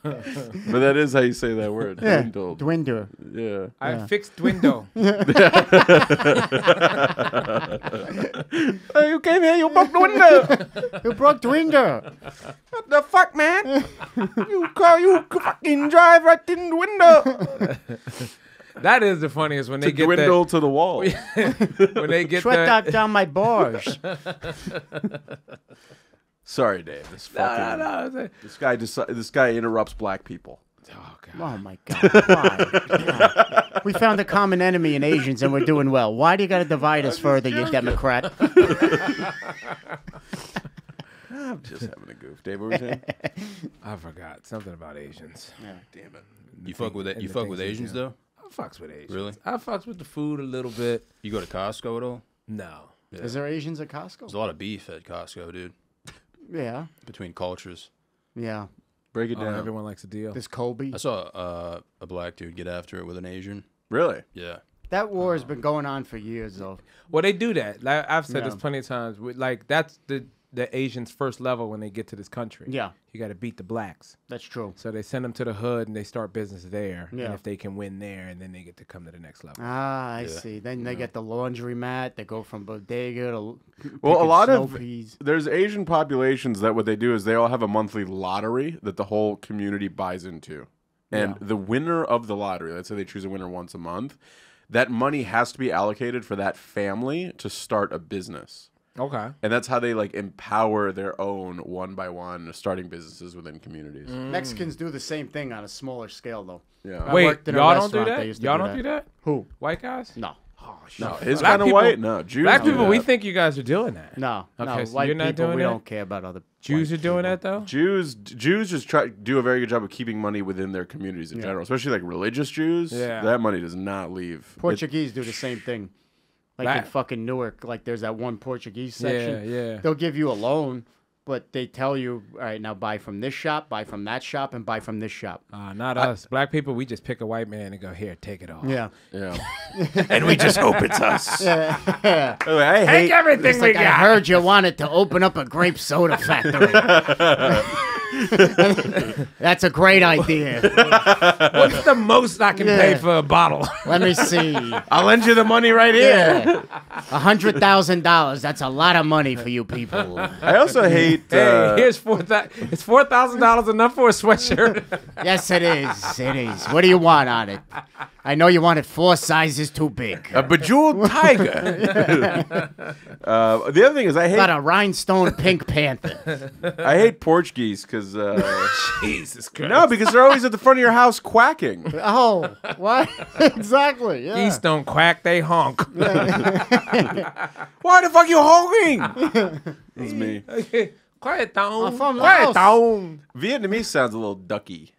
but that is how you say that word. Yeah. Dwindled. Dwindle. Yeah. I fixed Dwindle. Hey, you came here, you broke the window. You broke Dwindle. What the fuck, man? You fucking drive right in the window. That is the funniest when they get Dwindle to the wall. when they get Sweat that. that down my bars. Sorry, Dave. No. This guy interrupts black people. Oh God. Oh my God. Why? God. We found a common enemy in Asians and we're doing well. Why do you got to divide us further, you Democrat? I'm just having a goof. Dave, what were you saying? I forgot something about Asians. Damn it. You fuck with it. You fuck with Asians though. I fucks with Asians. Really? I fucks with the food a little bit. You go to Costco at all? No. Yeah. Is there Asians at Costco? There's a lot of beef at Costco, dude. Yeah. Between cultures. Yeah. Break it down. Everyone likes a deal. There's Colby. I saw a black dude get after it with an Asian. Really? Yeah. That war has been going on for years, though. Well, they do that. Like I've said this Yeah. plenty of times. Like that's the Asians' first level when they get to this country. Yeah. You got to beat the blacks. That's true. So they send them to the hood and they start business there. Yeah. And if they can win there, and then they get to come to the next level. Ah, I see. Then they get the laundry mat. They go from bodega to Well, a picking lot snow of peas. there's Asian populations that what they do is they all have a monthly lottery that the whole community buys into, and the winner of the lottery, let's say they choose a winner once a month, that money has to be allocated for that family to start a business. Okay. And that's how they like empower their own one by one starting businesses within communities. Mexicans do the same thing on a smaller scale, though. Yeah. I Wait, worked in a y'all don't do restaurant. They that? used to Y'all do don't do that? Who? White guys? No. No, his Black kind of people- white. No, Jews. Black do people, that. we think you guys are doing that. No. Okay, No. so White you're not people, doing we that? don't care about other Jews white are doing people. that though. Jews just do a very good job of keeping money within their communities in general, especially like religious Jews. Yeah. That money does not leave. Portuguese do the same thing. Like in fucking Newark, like there's that one Portuguese section. Yeah. They'll give you a loan, but they tell you, all right, now buy from this shop, buy from that shop, and buy from this shop. Not us. Black people, we just pick a white man and go, here, take it all. Yeah. Yeah. And we just hope it's us. Yeah. By the way, I hate everything It's like, I heard you wanted to open up a grape soda factory. That's a great idea. What's the most I can pay for a bottle? Let me see. I'll lend you the money right here. Yeah. $100,000. That's a lot of money for you people. I also hate. Hey, here's $4,000. Is $4,000 enough for a sweatshirt? Yes, it is. It is. What do you want on it? I know you want it 4 sizes too big. a bejeweled tiger. The other thing is I hate Got a rhinestone pink panther. I hate Portuguese because Jesus Christ. no, because they're always at the front of your house quacking. Oh, what? Exactly. Yeah. Geese don't quack, they honk. Why the fuck you honking? That's me. Quiet down. I'm from Quiet Laos. down. Vietnamese sounds a little ducky.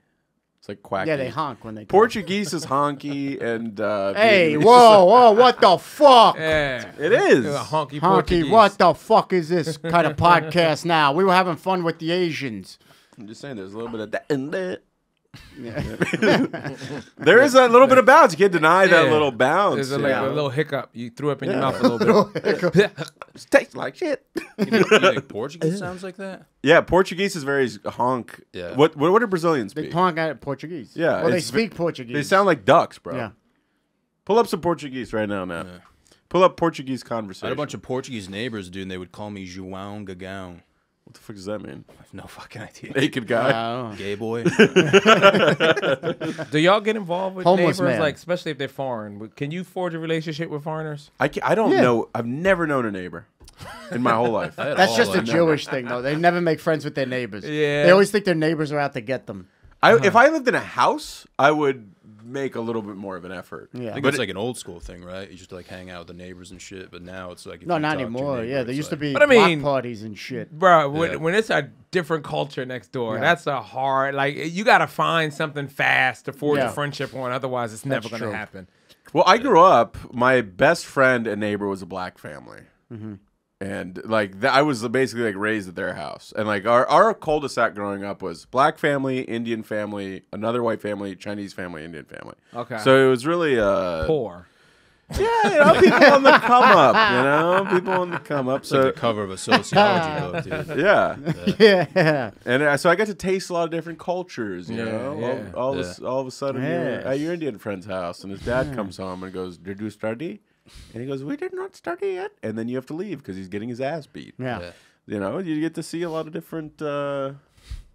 It's like quacking. Yeah, they honk when they talk. Portuguese is honky and Hey, Vietnamese whoa, what the fuck? Yeah. It is. A honky Honky, Portuguese. what the fuck is this kind of podcast now? We were having fun with the Asians. I'm just saying there's a little bit of that in there. There is a little bit of bounce. You can't deny that Yeah. little bounce. There's a yeah. little hiccup. You threw up in your mouth a little bit. It tastes like shit. You think Portuguese sounds like that? Yeah, Portuguese is very honk. Yeah. What do Brazilians They speak? talk at Portuguese. Yeah, Well, they it's- speak Portuguese. They sound like ducks, bro. Yeah. Pull up some Portuguese right now, man. Pull up Portuguese conversation. I had a bunch of Portuguese neighbors, dude, and they would call me João Gagão. What the fuck does that mean? I have no fucking idea. Naked guy. Oh. Gay boy. Do y'all get involved with Homeless neighbors, man. like especially if they're foreign? Can you forge a relationship with foreigners? I don't know. I've never known a neighbor in my whole life. That's just a that. Jewish thing, though. They never make friends with their neighbors. Yeah. They always think their neighbors are out to get them. If I lived in a house, I would make a little bit more of an effort. Yeah. I think But it's like an old school thing, right? You just like hang out with the neighbors and shit. But now it's like if No, you not talk to your anymore. neighbor, Yeah, there it's used to like- be But I mean- block parties and shit. Bro, Yeah. when it's a different culture next door, Yeah. that's a hard, like, you got to find something fast to forge Yeah. a friendship on. Otherwise, it's never going to true. happen. Well, I grew up. My best friend and neighbor was a black family. And like I was basically like raised at their house, and like our cul-de-sac growing up was black family, Indian family, another white family, Chinese family, Indian family. Okay. So it was really Poor. yeah, people on the come up, people on the come up. It's So like the cover of a sociology book, dude. yeah, Yeah. and so I got to taste a lot of different cultures. You Yeah, know, yeah. all of a sudden you're Yes. at your Indian friend's house, and his dad comes home and goes, "Did you study?" And he goes, "We did not study yet." And then you have to leave because he's getting his ass beat. Yeah. You know, you get to see a lot of different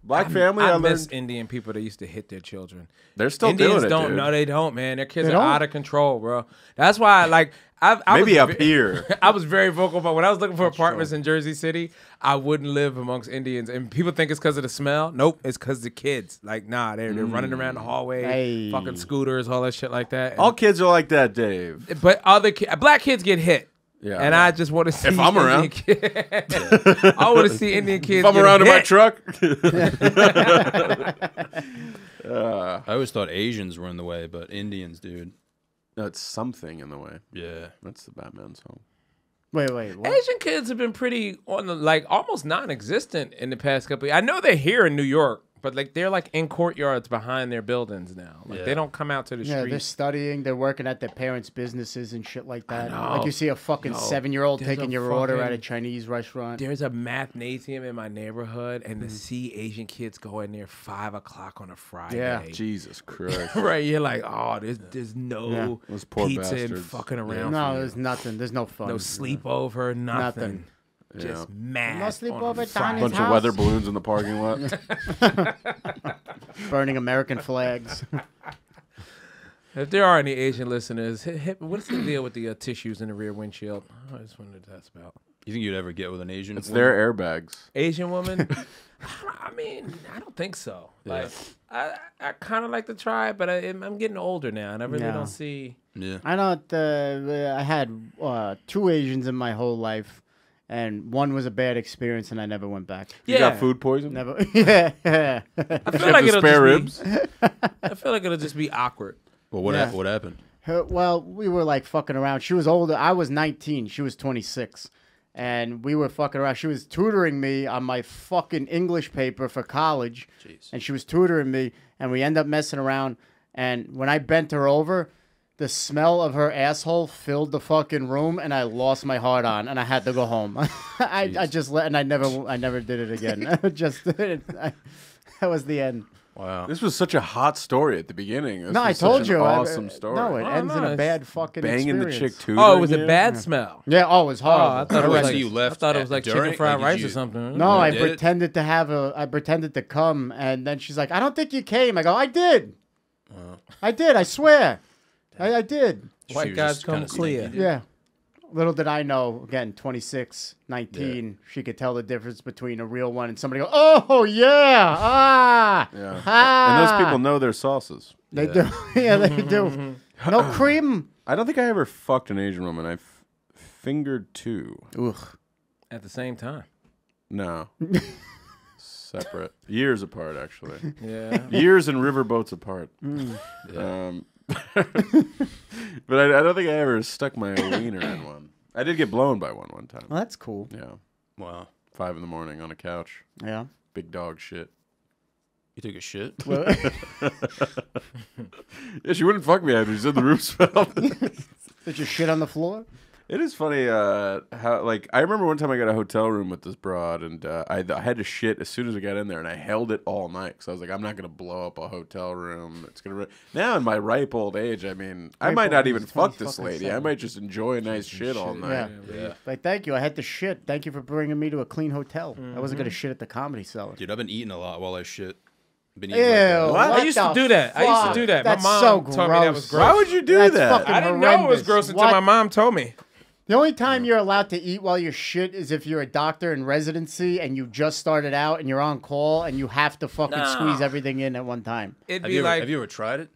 black family. I learned miss Indian people that used to hit their children. they're still Indians doing it. don't. Dude. No, they don't, man. Their kids They are don't? out of control, bro. That's why, like, I Maybe was up here. I was very vocal about when I was looking for apartments in Jersey City. I wouldn't live amongst Indians, and people think it's because of the smell. Nope, it's because the kids. Like, nah, they're running around the hallway, Hey. fucking scooters, all that shit like that. And- All kids are like that, Dave. but black kids get hit. Yeah. And I just want to see If I'm Indian around. I want to see Indian kids. If I'm get around in my hit. truck. I always thought Asians were in the way, but Indians, dude. No, it's something in the way. Yeah. That's the Batman song. Wait, what? Asian kids have been pretty on the like almost non-existent in the past couple of years. I know they're here in New York, but like they're like in courtyards behind their buildings now. Like Yeah. they don't come out to the Yeah, they're streets. studying. They're working at their parents' businesses and shit like that. know. Like you see a fucking Yo, 7-year-old there's taking a your order at a fucking- Chinese restaurant. There's a mathnasium in my neighborhood, and to see Asian kids go in there 5 o'clock on a Friday. Yeah. Jesus Christ. Right, you're like, oh, there's no Yeah. Those poor pizza and bastards. fucking around. No, for you. there's nothing. There's no fun. No sleepover, nothing. Just Yeah. mad. No on sleepover, a Friday. Donnie's Bunch of weather balloons in the parking lot. Burning American flags. If there are any Asian listeners, what's the deal with the tissues in the rear windshield? I just wondered what that's about. You think you'd ever get with an Asian? It's woman? their airbags. Asian woman? I mean, I don't think so. Like, I kind of like to try it, but I'm getting older now, and I really Yeah. don't see. Yeah. I don't. I had 2 Asians in my whole life, and one was a bad experience, and I never went back. You got food poison? Never. Yeah. I feel You like have the it'll spare just ribs? I feel like it'll just be awkward. Well, what Yeah. what happened? Well, we were like fucking around. She was older. I was 19. She was 26. And we were fucking around. She was tutoring me on my fucking English paper for college. Jeez. And she was tutoring me. And we end up messing around. And when I bent her over, the smell of her asshole filled the fucking room. And I lost my heart on. And I had to go home. I just let. And I never did it again. That was the end. Wow. This was such a hot story at the beginning. This No, I was such told an you. awesome story. No, it Oh, ends in a nice. bad fucking Banging the experience. chick tutoring Oh, it was a you? bad smell. Yeah, oh, it was horrible. I thought it was Wait, so like you left I thought it was like during- chicken fried like, did rice you- or something. No, I did it? pretended to I pretended to come, and then she's like, "I don't think you came." I go, "I did. I did. I swear, I did." She White was guys just come kinda clear. sneaky. Yeah. Little did I know, again, 26, 19, she could tell the difference between a real one and somebody go, "Oh yeah, ah, Yeah. ah." And those people know their sauces. They do. Yeah, they do. No cream. I don't think I ever fucked an Asian woman. I fingered 2. Ugh. At the same time. No. Separate. Years apart, actually. Yeah. Years and riverboats apart. But I don't think I ever stuck my wiener in one. I did get blown by one time. Well, that's cool. Yeah. Wow. 5 in the morning on a couch. Yeah. Big dog shit. You took a shit? Yeah, she wouldn't fuck me after she said the roof smelled. Did you shit on the floor? It is funny how, like, I remember one time I got a hotel room with this broad, and I had to shit as soon as I got in there, and I held it all night because I was like, I'm not going to blow up a hotel room. It's gonna. Now in my ripe old age, I mean, I Ripe might old not age even is fuck 20 this fucking lady. I seven. might just enjoy a nice shit all night. Yeah. Like, thank you. I had to shit. Thank you for bringing me to a clean hotel. I wasn't going to shit at the Comedy Cellar. Dude, I've been eating a lot while I shit. Been Ew. eating like that. What? I used to do that. I used to do that. That's My mom so told me that was gross. gross. Why would you do That's that? fucking I didn't know it was horrendous. gross until What? my mom told me. The only time you're allowed to eat while you shit is if you're a doctor in residency and you just started out and you're on call and you have to fucking squeeze everything in at one time. It'd Have be you, like have you ever tried it?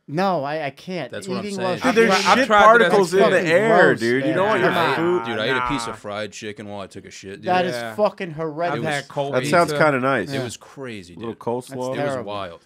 No, I can't. That's what I'm Eating saying. while Dude, Dude, there's I've shit tried it. particles That's in the fucking air, gross, dude. You man. don't want your Nah. food. Dude, I ate a piece of fried chicken while I took a shit, dude. That is Yeah. fucking I've horrendous. had cold That pizza. sounds kind of nice. It was crazy, A dude. little coleslaw. It was terrible. wild.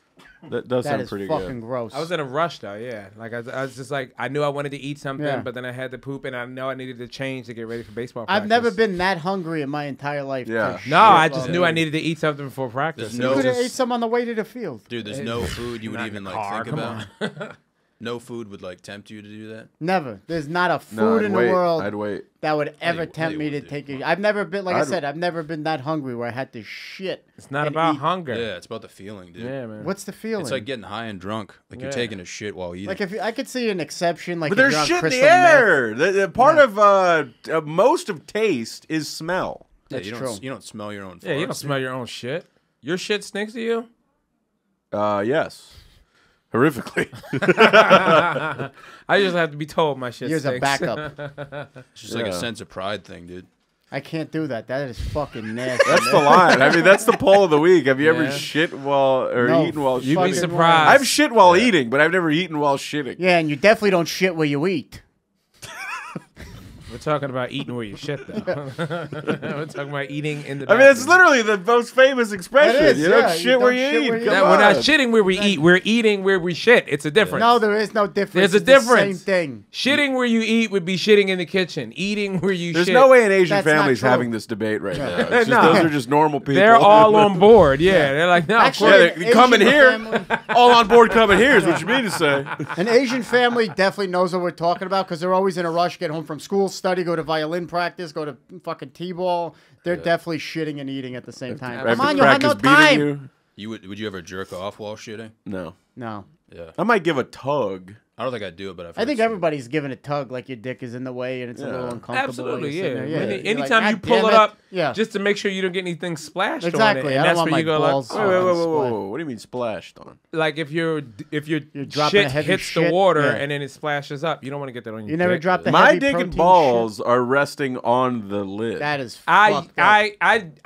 That does That sound is pretty fucking good. gross. I was in a rush though, yeah. Like I was just like I knew I wanted to eat something, Yeah. but then I had to poop, and I know I needed to change to get ready for baseball. I've practice. never been that hungry in my entire life. Yeah. to shit No, I just while knew I eating. needed to eat something before practice. There's It no- You was could have just- ate some on the way to the field. Dude, there's no food you would Not even in the like car, think come about. No food would like tempt you to do that. Never. There's not a No, food I'd in wait. the world I'd wait. that would ever you- tempt you me to wouldn't, take dude. it. I've never been, like I I'd- said, I've never been that hungry where I had to shit. It's not and about eat. hunger. Yeah, it's about the feeling, dude. Yeah, man. What's the feeling? It's like getting high and drunk. Like you're Yeah. taking a shit while eating. Like if I could see an exception, like But if there's you're on shit in the crystal meth. air. The part of most of taste is smell. yeah, That's you true. don't you don't smell your own. Yeah, you farts, don't dude. smell your own shit. Your shit stinks to you? Yes. Horrifically. I just have to be told my shit Here's a stinks. backup. It's just like a Yeah. sense of pride thing, dude. I can't do that. That is fucking nasty. That's the line. I mean, that's the poll of the week. Have you ever Yeah. shit while or No, eaten while You'd be Fucking shitting? surprised. I've shit while eating, but I've never eaten while shitting. Yeah, and you definitely don't shit where you eat. We're talking about eating where you shit, though. We're talking about eating in the I mean, it's bathroom. literally the most famous expression. It is, you don't yeah. shit You where don't you shit eat. where you Come eat. We're not on. shitting where we eat. We're eating where we shit. It's a difference. No, there is no difference. There's a It's the difference. Same thing. Shitting where you eat would be shitting in the kitchen. Eating where you There's shit. no way an Asian That's not family's true. having this debate right now. It's just, No. Those are just normal people. They're all on board. Yeah, they're like, no, Actually, Yeah, an they come in Asian here. family- all on board coming here is what you mean to say. An Asian family definitely knows what we're talking about because they're always in a rush, get home from school, study, go to violin practice, go to fucking t-ball. They're definitely shitting and eating at the same time. After Come on, you have no practice beating time. you? Would you ever jerk off while shitting? No. No. Yeah. I might give a tug. I don't think I'd do it, but I've I heard think some- everybody's giving a tug like your dick is in the way and it's a little Yeah. uncomfortable. Absolutely, You're yeah. sitting there, You're Anytime like, you "God pull damn it up, yeah. just to make sure you don't get anything splashed on it. Exactly. And I don't that's want where my you go balls like, Wait, on wait, display. what do you mean splashed on? like if your dropping a shit heavy hits the shit, water yeah. and then it splashes up, you don't want to get that on your You never dick. dropped the My heavy dick protein and balls are resting on the lid. shit? That is I fucked up.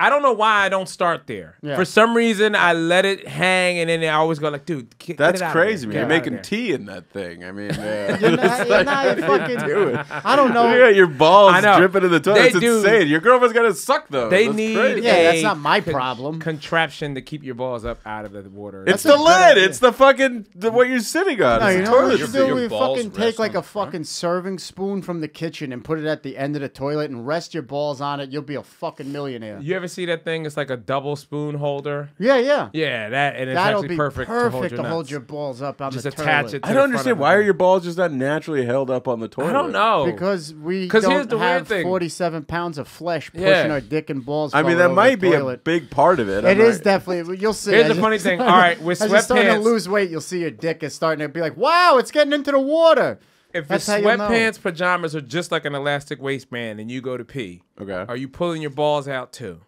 I don't know why I don't start there. Yeah. For some reason, I let it hang, and then I always go like, "Dude, get That's it out crazy, of man. there. You're Get it out of making there." tea in that thing. I mean, You're not fucking do it. I don't know. You got your balls I know. dripping in the toilet. They It's do. insane. Your girlfriend's got to suck those. They That's need crazy. Yeah, that's a not my problem. Contraption to keep your balls up out of the water. It's That's a the good lid. idea. It's the fucking what you're sitting on. No, It's you the know what toilet you Your- should seat. do? your We balls fucking take rest like on a the front. fucking serving spoon from the kitchen and put it at the end of the toilet and rest your balls on it. You'll be a fucking millionaire. You ever see that thing? It's like a double spoon holder. Yeah, yeah. Yeah, that and it's That'll actually be perfect to hold your nuts. balls up on Just the attach toilet. it. To I the don't front understand. of the Why are thing. your balls just not naturally held up on the toilet? I don't know. Because we 'Cause here's don't the weird have thing. 47 pounds of flesh pushing Yeah. our dick and balls. I mean, forward that over might the be a toilet. big part of it. It is definitely. You'll see. Here's As the you- funny thing. All right, with as you're starting to sweatpants, lose weight, you'll see your dick is starting to be like, wow, it's getting into the water. if your That's how you know. sweatpants, pajamas are just like an elastic waistband, and you go to pee, Okay. are you pulling your balls out too?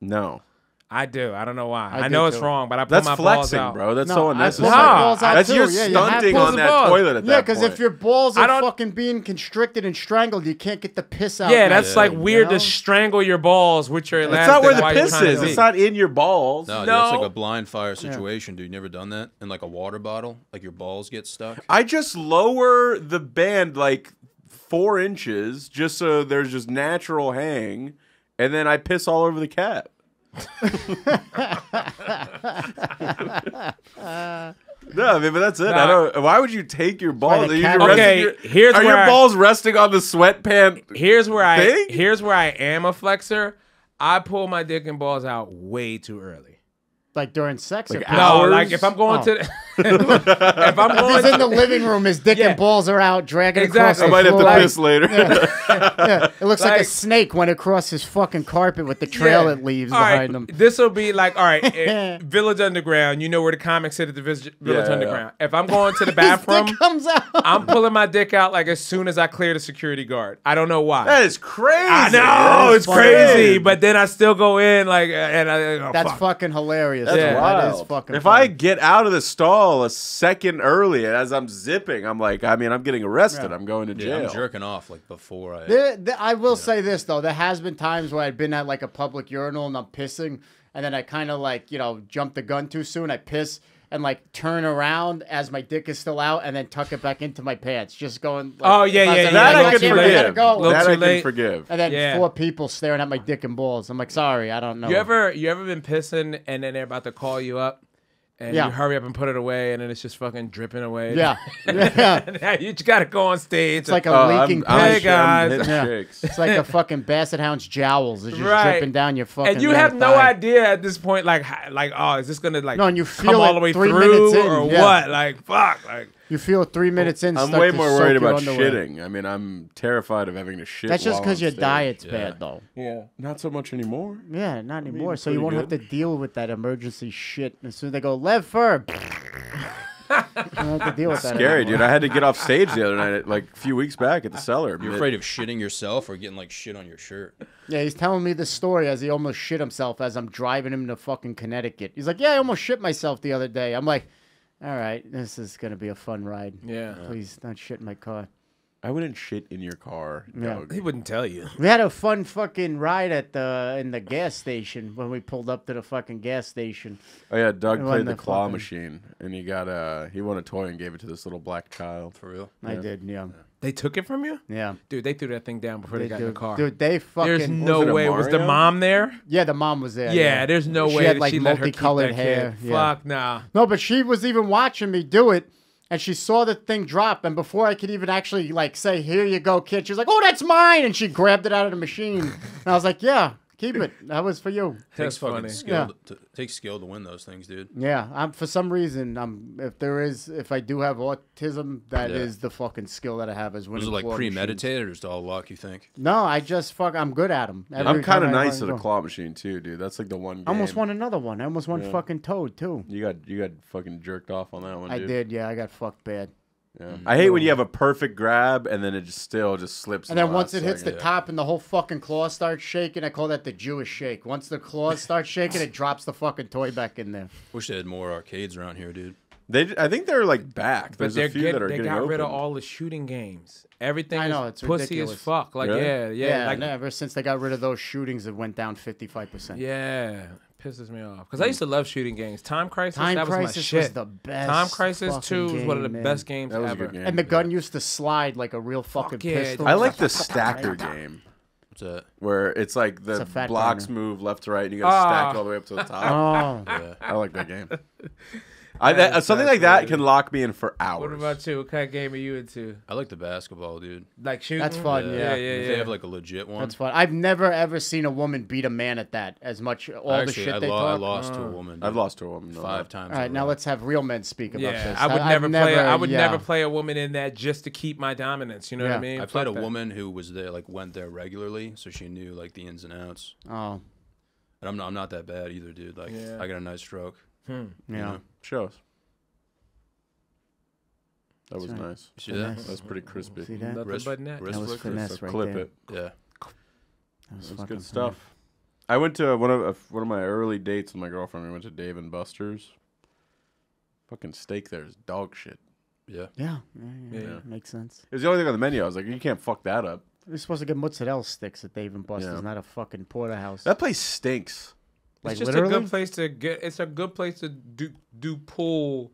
No. I do. I don't know why. I I do know it's too. wrong, but I pull That's my balls flexing, out. bro. That's No, so I pull unnecessary. my balls out That's too. you're Yeah, you have stunting to. on that balls. toilet at Yeah, that because point. if your balls I are don't- fucking being constricted and strangled, you can't get the piss out. Yeah, that's like nicely, weird you know? to strangle your balls with your elastic. It's not where the while you're piss trying to is. pee. It's not in your balls. No, dude, No. that's like a blind fire situation, dude. You never done that? In like a water bottle? Like your balls get stuck? I just lower the band like 4 inches just so there's just natural hang, and then I piss all over the cap. No, I mean, but that's it. I Nah. don't. Why would you take your balls? the Are cat- you Okay, resting here's are where your I- balls resting on the sweatpant? Here's where Thing? I am a flexer. I pull my dick and balls out way too early. Like during sex. Like or hours? No, Hours? like if I'm going Oh. to, if I'm If going he's in the living room, his dick Yeah. and balls are out, dragging Exactly. I across might the have to floor. piss later. Yeah, it looks like a Like- snake went across his fucking carpet with the trail Yeah. it leaves All right, behind him. this will be like, all right, Village Underground. You know where the comics sit at the Village Yeah. Underground. If I'm going to the His bathroom, dick comes out. I'm pulling my dick out like as soon as I clear the security guard. I don't know why. That is crazy. I know That it's is crazy, funny. but then I still go in like, and I go, That's fuck. fucking hilarious. That's Yeah. wild. That is fucking if funny. I get out of the stall a second early as I'm zipping, I'm like, I mean, I'm getting arrested. I'm going to Yeah, jail. I'm jerking off like before I. I will say this though, there has been times where I've been at like a public urinal and I'm pissing, and then I kind of like jump the gun too soon. I piss and like turn around as my dick is still out, and then tuck it back into my pants, just going. Like, Oh, yeah, if I was yeah, like, yeah. That "Oh, I gotta can go, I gotta forgive. go." Little That too I can late. forgive. And then Yeah. 4 people staring at my dick and balls. I'm like, sorry, I don't know. You ever been pissing and then they're about to call you up? And Yeah. you hurry up and put it away, and then it's just fucking dripping away. Yeah. Yeah. And you just gotta go on stage. It's like a leaking Hey, pipe. guys. I'm hitting Yeah. chicks. It's like a fucking basset hound's jowls. It's just Right. dripping down your fucking and you lower have no thigh. idea at this point, like, oh, is this gonna like No, and you come feel all it the way 3 through minutes in, or yeah. what? Like, fuck, like. You feel it 3 minutes in. I'm stuck way to more soak worried your about underwear. shitting. I mean, I'm terrified of having to shit. That's just because because your diet's Yeah. bad, though. Yeah. Not so much anymore. Yeah, not anymore. So pretty you won't have to good. deal with that emergency shit. As soon as they go, Lev Fer. You don't have to deal with that Scary, anymore. dude. I had to get off stage the other night, like a few weeks back at the cellar. You're afraid of shitting yourself or getting like shit on your shirt. Yeah, he's telling me this story as he almost shit himself as I'm driving him to fucking Connecticut. He's like, yeah, I almost shit myself the other day. I'm like, all right, this is going to be a fun ride. Yeah. Please don't shit in my car. I wouldn't shit in your car, Yeah. Doug. He wouldn't tell you. We had a fun fucking ride in the gas station when we pulled up to the fucking gas station. Oh yeah, Doug It wasn't played the that claw fucking- machine, and he won a toy and gave it to this little black child. For real. I did, yeah. They took it from you? Yeah. Dude, they threw that thing down before they got in the car. Dude, they fucking... There's no it a way. Was the Mario? mom there? Yeah, the mom was there. Yeah, there's no She way had, that like, she let her keep multicolored that hair, kid. yeah. Fuck, nah. No, but she was even watching me do it, and she saw the thing drop, and before I could even actually, like, say, here you go, kid, she was like, oh, that's mine, and she grabbed it out of the machine. And I was like, yeah, keep it. That was for you. That's Takes fucking funny. skill. Yeah. Takes skill to win those things, dude. Yeah, for some reason, if I do have autism, that Yeah. is the fucking skill that I have is winning. Was it like claw machines. premeditated or just all luck? You think? No, I'm good at them. I'm kind of nice at a claw machine too, dude. That's like the one game. I almost won another one. I almost won fucking Toad too. You got fucking jerked off on that one, I dude. did, yeah. I got fucked bad. Yeah. I hate when you have a perfect grab and then it just still slips. And in then the once last it hits the second. top and the whole fucking claw starts shaking, I call that the Jewish shake. Once the claws start shaking, it drops the fucking toy back in there. Wish they had more arcades around here, dude. I think they're like back. But There's a few that are they getting got rid of opened. all the shooting games. Everything I know, is it's pussy ridiculous. as fuck. Like, Really? yeah. Like, and ever since they got rid of those shootings, it went down 55%. yeah. Pisses me off. Because I used to love shooting games. Time Crisis, Time that was Crisis my shit. was the best. Time Crisis fucking 2 was one of the game, best man. games That was a ever. good game. And the gun used to slide like a real fucking yeah, pistol. I like the stacker game What's that? where it's like the a fat blocks burner. move left to right and you gotta stack Ah. all the way up to the top. Oh, Yeah. I like that game. That's Something like that fascinating. can lock me in for hours. What about you? What kind of game are you into? I like the basketball, dude. Like shooting? That's fun, yeah. If they have like a legit one. that's fun. I've never ever seen a woman beat a man at that as much. All the Actually, shit I they I talk. lost to a woman. I've dude. lost to a woman 5 times. All right, in a now row. let's have real men speak about Yeah, this. I would I've never yeah. play a woman in that just to keep my dominance. You know what I Yeah. mean? I played a Fuck that. woman who was there, like went there regularly, so she knew like the ins and outs. Oh, And I'm not that bad either, dude. Like Yeah. I got a nice stroke. yeah. You know? Show us. That was That's right. nice. You see that? Finesse. That's pretty crispy. See that? Nothing Wrist- but net. wrist That was flicker. finesse So right clip there. it. Yeah. That was That's fucking good stuff. I went to one of my early dates with my girlfriend. We went to Dave and Buster's. Fucking steak there is dog shit. Yeah. Yeah. Yeah. Makes sense. It was the only thing on the menu. I was like, you can't fuck that up. We're supposed to get mozzarella sticks at Dave and Buster's, Yeah. not a fucking porterhouse. That place stinks. Like It's just literally. a good place to get. It's a good place to do pool,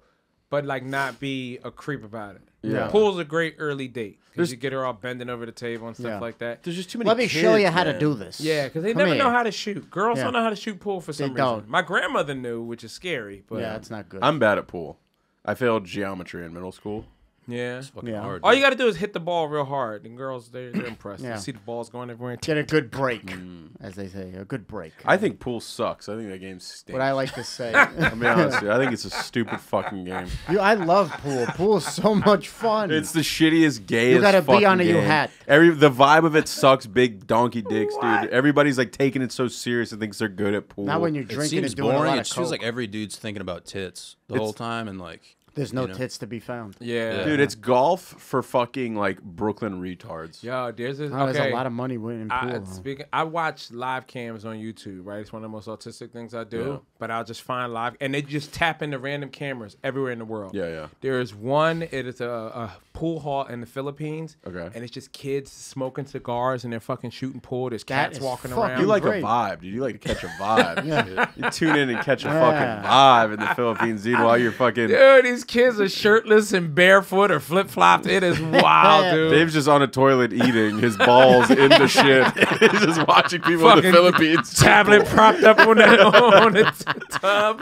but like not be a creep about it. Yeah. Pool's a great early date because There's- you get her all bending over the table and stuff Yeah. like that. There's just too many Let me kids, show you how to man. do this. Yeah, because they Come never here. know how to shoot. Girls Yeah. don't know how to shoot pool for some reason. don't. My grandmother knew, which is scary. But Yeah, it's not good. I'm bad at pool. I failed geometry in middle school. yeah. It's fucking Yeah. hard. All dude. you got to do is hit the ball real hard, and girls they're impressed. Yeah. You see the balls going everywhere. Get a good break, as they say, a good break. I think pool sucks. I think that game stinks. What I like to say. I'll be honest with you. I think it's a stupid fucking game. I love pool. Pool is so much fun. It's the shittiest, gayest. You gotta be fucking on a you game. hat. The vibe of it sucks. Big donkey dicks, dude. Everybody's like taking it so serious and thinks they're good at pool. Not when you're It drinking seems and doing boring. a lot It of feels coke. like every dude's thinking about tits the whole time, and like There's no you know. tits to be found. Yeah. Dude, it's golf for fucking like Brooklyn retards. Yo, there's a, Oh, okay. There's a lot of money in pool. I watch live cams on YouTube, right? It's one of the most autistic things I do. Yeah. But I'll just find live, and they just tap into random cameras everywhere in the world. Yeah, yeah. There is one. It is a pool hall in the Philippines. Okay. And it's just kids smoking cigars and they're fucking shooting pool. There's That cats is walking fucking around. You like Great. a vibe, dude. You like to catch a vibe. Yeah. You tune in and catch a Yeah. fucking vibe in the Philippines, dude, while you're fucking. Dude, these kids are shirtless and barefoot or flip flopped. It is wild, dude. Dave's just on a toilet eating his balls in the shit. He's just watching people in the Fucking Philippines. Tablet propped up on the tub.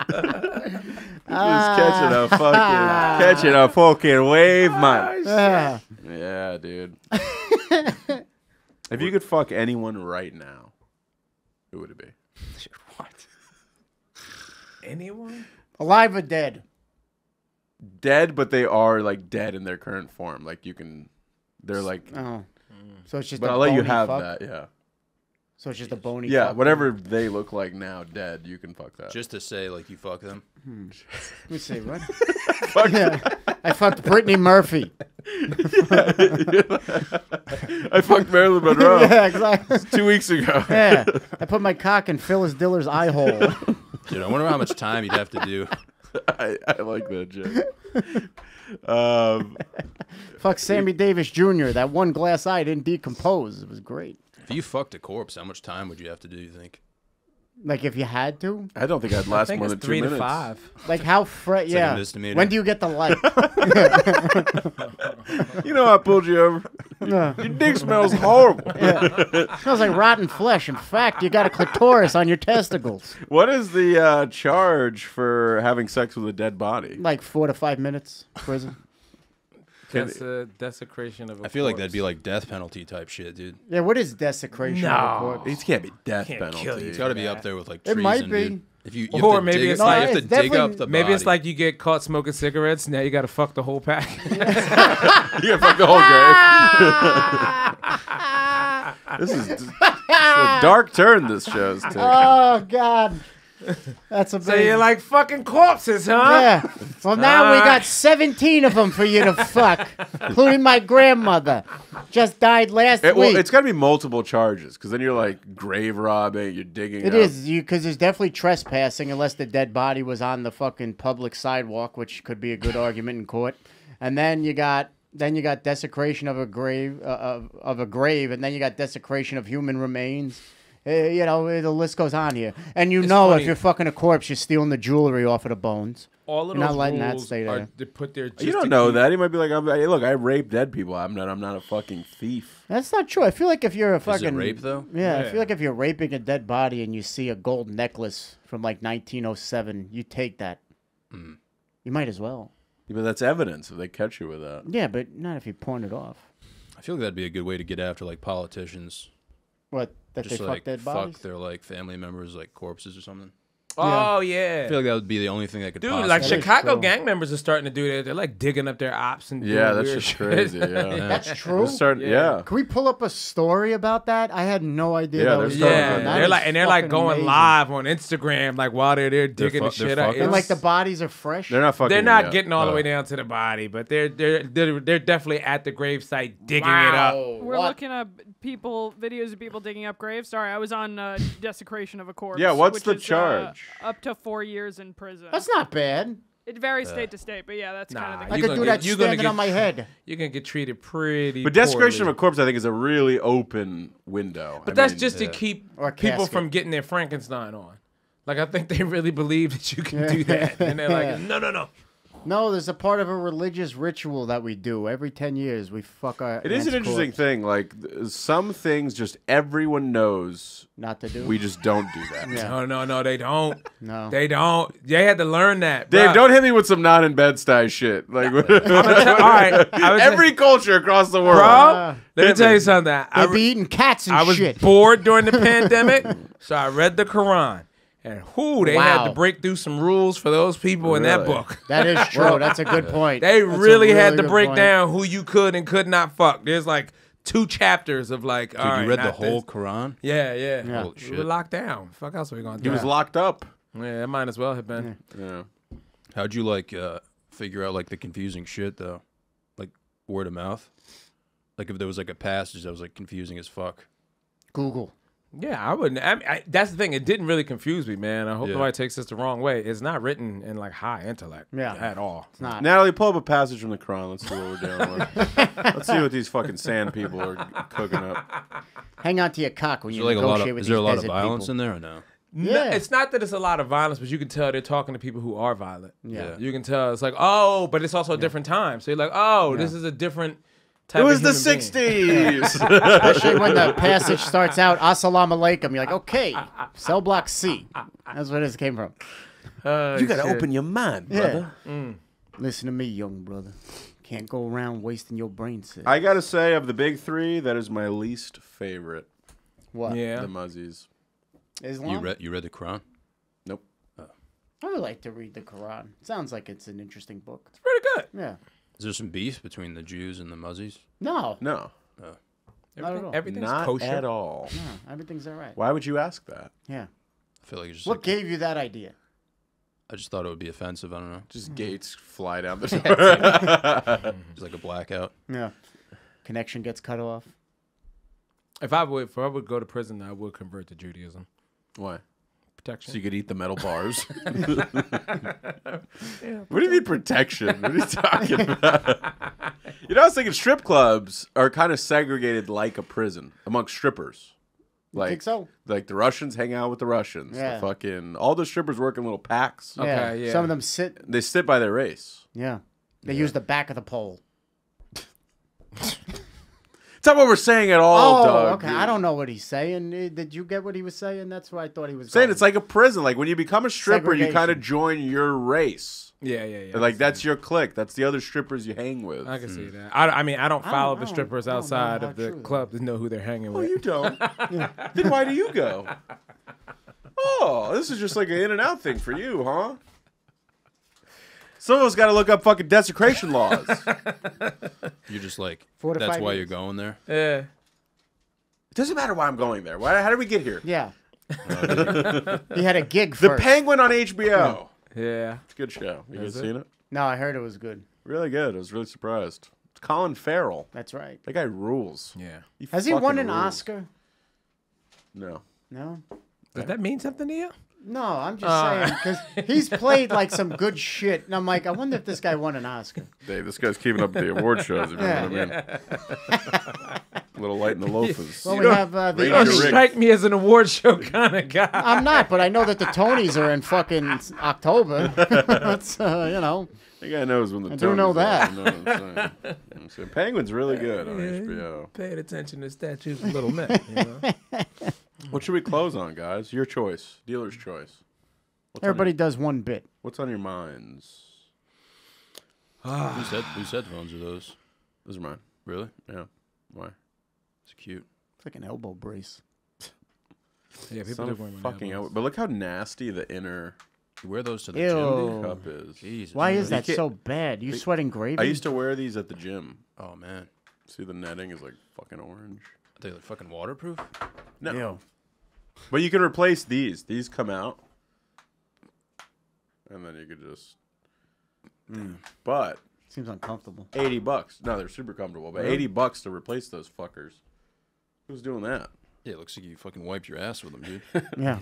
catching a fucking wave, man. Ah. Yeah, dude. If you could fuck anyone right now, who would it be? What? Anyone? Alive or dead? Dead, but they are like dead in their current form. Like you can, they're like. Oh. So it's just But a I'll let you bony have fuck? that. Yeah. So it's just a bony Yeah, fuck? whatever they look like now, dead, you can fuck that. Just to say, like, you fuck them. Let me see, what? Yeah. I fucked Brittany Murphy. I fucked Marilyn Monroe Yeah, exactly. 2 weeks ago. Yeah. I put my cock in Phyllis Diller's eye hole. Dude, I wonder how much time you'd have to do. I like that joke. Fuck Sammy Davis Jr. That one glass eye didn't decompose. It was great. If you fucked a corpse, how much time would you have to do, you think? Like if you had to? I don't think I'd I last think more it's than 2 3 minutes. to 5. Like how like yeah. a misdemeanor. When do you get the light? You know I pulled you over. Yeah. Your dick smells horrible. Smells like rotten flesh. In fact, you got a clitoris on your testicles. What is the charge for having sex with a dead body? Like 4 to 5 minutes prison. That's a desecration of a I feel like that'd be corpse. like death penalty type shit, dude. Yeah, what is desecration of a No. corpse? It can't be death Can't penalty. kill you. It's got to be up there with like It treason, might be. dude. If you Or have to maybe dig it's up, like- you have to it's dig up definitely- the Maybe it's body. like you get caught smoking cigarettes. Now you got to fuck the whole pack. You can fuck the whole grave. This is a dark turn this show's taking. Oh God, that's a So you're like fucking corpses, huh? yeah. Well, now we got 17 of them for you to fuck, including my grandmother. Just died last Well, week. it's got to be multiple charges because then you're like grave robbing, you're digging. It up. is you because there's definitely trespassing unless the dead body was on the fucking public sidewalk, which could be a good argument in court. And then you got desecration of a grave of a grave, and then you got desecration of human remains. You know, the list goes on here. And you It's know, funny. if you're fucking a corpse, you're stealing the jewelry off of the bones. All of You're not those letting that rules stay are there. to put their. You don't know that. He might be like, hey, look, I rape dead people. I'm not a fucking thief. That's not true. I feel like if you're a Is fucking it rape though? Yeah, I Yeah. feel like if you're raping a dead body and you see a gold necklace from like 1907, you take that. You might as well. Yeah, but that's evidence if they catch you with that. Yeah, but not if you pawn it off. I feel like that'd be a good way to get after like politicians. What? That Just they like fuck dead bodies? fuck their like family members like corpses or something. Oh yeah. I feel like that would be the only thing that could. Dude, possibly... like That is Chicago true. gang members are starting to do that. They're like digging up their ops and Yeah, doing that's weird just shit. crazy. Yeah, That's true. yeah. Can we pull up a story about that? I had no idea. Yeah, that they're was starting going on. to- That they're is like and they're like fucking going amazing. live on Instagram like while they're there digging the they're shit out. fucking- And like the It's- bodies are fresh. They're not fucking. They're not yeah. getting all the way down to the body, but they're definitely at the gravesite digging it up. We're looking up videos of people digging up graves. Sorry, I was on desecration of a corpse. Yeah, what's which the is, charge? Up to 4 years in prison. That's not bad. It varies state to state, but yeah, that's kind of the I You could gonna do get- that you gonna standing get on my head. You're gonna get treated pretty. But desecration of poorly. a corpse, I think, is a really open window. But I that's mean, just to keep Or a people casket. from getting their Frankenstein on. Like I think they really believe that you can do that, and they're like, no. No, there's a part of a religious ritual that we do every 10 years. We fuck our. It is an aunt's interesting corpse. thing. Like some things, just everyone knows. Not to do. We just don't do that. Yeah. No, they don't. No. They don't. They had to learn that. Dave, bruh. don't hit me with some not in bed style shit. Like All right, I was every culture across the world. bro. Let me tell you something. They be eating cats and I was shit. bored during the pandemic, so I read the Quran. And they had Wow. to break through some rules for those people in that Really? book. That is true. That's a good point. They That's a really had to good break point. down who you could and could not fuck. There's like 2 chapters of like, Dude, all right, you read the not whole this. Quran? Yeah. Yeah. Holy We shit. were locked down. Fuck else are we gonna He do? was locked up. Yeah, that might as well have been. Yeah. How'd you like figure out like the confusing shit though? Like word of mouth? Like if there was like a passage that was like confusing as fuck. Google. Yeah, I wouldn't. That's the thing. It didn't really confuse me, man. I hope Yeah. nobody takes this the wrong way. It's not written in like high intellect at all. It's not. Natalie, pull up a passage from the Quran. Let's see what we're dealing with. Let's see what these fucking sand people are cooking up. Hang on to your cock when Is you there like a lot negotiate of with is there a these lot of desert violence people. in there or no? No, Yeah. it's not that it's a lot of violence, but you can tell they're talking to people who are violent. Yeah. You can tell. It's like, oh, but it's also a different time. So you're like, oh, this is a different type It of was the human being. 60s. Especially when the passage starts out, Assalamu alaikum. You're like, okay, cell block C. That's where this came from. You gotta open your mind, brother. Listen to me, young brother. Can't go around wasting your brain cells. I gotta say, of the big three, that is my least favorite. What? Yeah. The Muzzies. Islam? You read the Quran? Nope. I would like to read the Quran. Sounds like it's an interesting book. Pretty good. Yeah. Is there some beef between the Jews and the Muzzies? No. No, Not at all. Everything's not kosher. at all. No, everything's all right. Why would you ask that? Yeah. I feel like it's just What like, gave you that idea? I just thought it would be offensive. I don't know. Just gates fly down the door. It's like a blackout. Yeah. Connection gets cut off. If I would go to prison, I would convert to Judaism. Why? Protection. So you could eat the metal bars. What do you mean protection? What are you talking about? You know, I was thinking strip clubs are kind of segregated like a prison amongst strippers. Like, think so? Like the Russians hang out with the Russians. Yeah. The fucking all the strippers work in little packs. Okay, yeah. Some of them sit. They sit by their race. Yeah. They use the back of the pole. It's not what we're saying at all, Doug. Okay. I don't know what he's saying. Did you get what he was saying? That's what I thought he was Saying going. it's like a prison. Like when you become a stripper, you kind of Segregation. join your race. Yeah. Like that's your clique. That's the other strippers you hang with. I can see that. I mean, I don't follow the don't- strippers I don't know outside how of the true that club to know who they're hanging Oh, with. you don't. Then why do you go? Oh, this is just like an in and out thing for you, huh? Some of us got to look up fucking desecration laws. You're just like, 4 to that's 5 why years. you're going there? Yeah. It doesn't matter why I'm going there. How did we get here? Yeah. He had a gig The first. Penguin on HBO. Yeah. It's a good show. You guys Is it? seen it? No, I heard it was good. Really good. I was really surprised. It's Colin Farrell. That's right. That guy rules. Yeah. Has he fucking won an rules. Oscar? No. No. Does that mean something to you? No, I'm just saying because he's played like some good shit, and I'm like, I wonder if this guy won an Oscar. Dave, this guy's keeping up with the award shows. If you know what I mean. A little light in the loafers. Well, we have the. Ranger You don't Rick. strike me as an award show kind of guy. I'm not, but I know that the Tonys are in fucking October. That's you know. I think I knows when the I do know Tonys are. that. I know what I'm saying. You know what I'm saying? Penguin's really good on HBO. Paying attention to statues a little bit. You know? What should we close on, guys? Your choice. Dealer's choice. Everybody does one bit. What's on your minds? Whose headphones are those? Those are mine. Really? Yeah. Why? It's cute. It's like an elbow brace. Yeah, people Some do wear my fucking headphones. out. But look how nasty the inner You wear those to the Ew. gym, dude? cup is. Jesus. Why is You that can't- so bad? You sweating gravy? I used to wear these at the gym. Oh, man. See, the netting is like fucking orange. Are they like fucking waterproof? No. Ew. But you can replace these. These come out. And then you could just. But Seems uncomfortable. $80. No, they're super comfortable. But $80 to replace those fuckers. Who's doing that? Yeah, it looks like you fucking wiped your ass with them, dude. Yeah.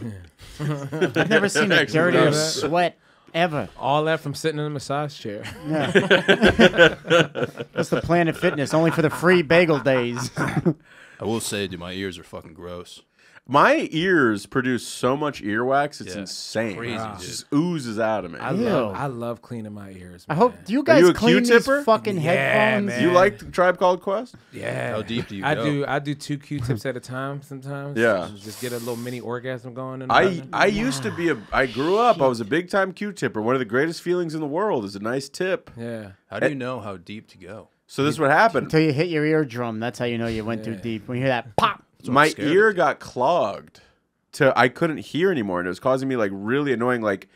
I've never seen a Actually, dirtier does. sweat ever. All that from sitting in a massage chair. Yeah. That's the Planet Fitness, only for the free bagel days. I will say, dude, my ears are fucking gross. My ears produce so much earwax, it's Yeah, insane. crazy, It dude. just oozes out of me. I Ew. love cleaning my ears. I Man. hope. Do you Are guys you a clean these Q-tipper? fucking Yeah, headphones? man. You like Tribe Called Quest? Yeah. How deep do you go? I do 2 Q-tips at a time sometimes. Yeah. Just get a little mini orgasm going. I used to be I grew up, I was a big time Q-tipper. One of the greatest feelings in the world is a nice tip. Yeah. How do you know how deep to go? So this is what happened. Until you hit your eardrum, that's how you know you went too deep. When you hear that pop. That's what I'm My scared ear of, dude. got clogged to I couldn't hear anymore, and it was causing me like really annoying, like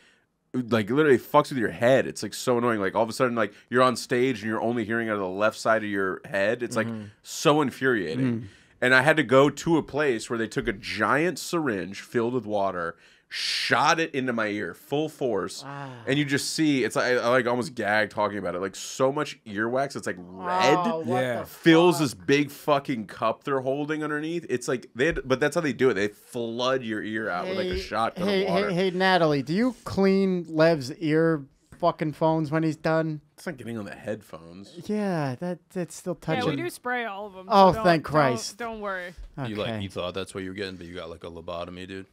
literally fucks with your head. It's like so annoying. Like all of a sudden, like you're on stage and you're only hearing out of the left side of your head. It's like so infuriating. And I had to go to a place where they took a giant syringe filled with water, shot it into my ear full force, and you just see it's like I like almost gag talking about it. Like so much earwax, it's like red. Oh, what Yeah. the Fills fuck? this big fucking cup they're holding underneath. It's like but that's how they do it. They flood your ear out with like a shotgun of water. Hey, Natalie, do you clean Lev's ear fucking phones when he's done? It's not getting on the headphones. Yeah, that's still Yeah, touching. we do spray all of them. Oh, so thank Christ. Don't worry. Okay. You thought that's what you were getting, but you got like a lobotomy, dude.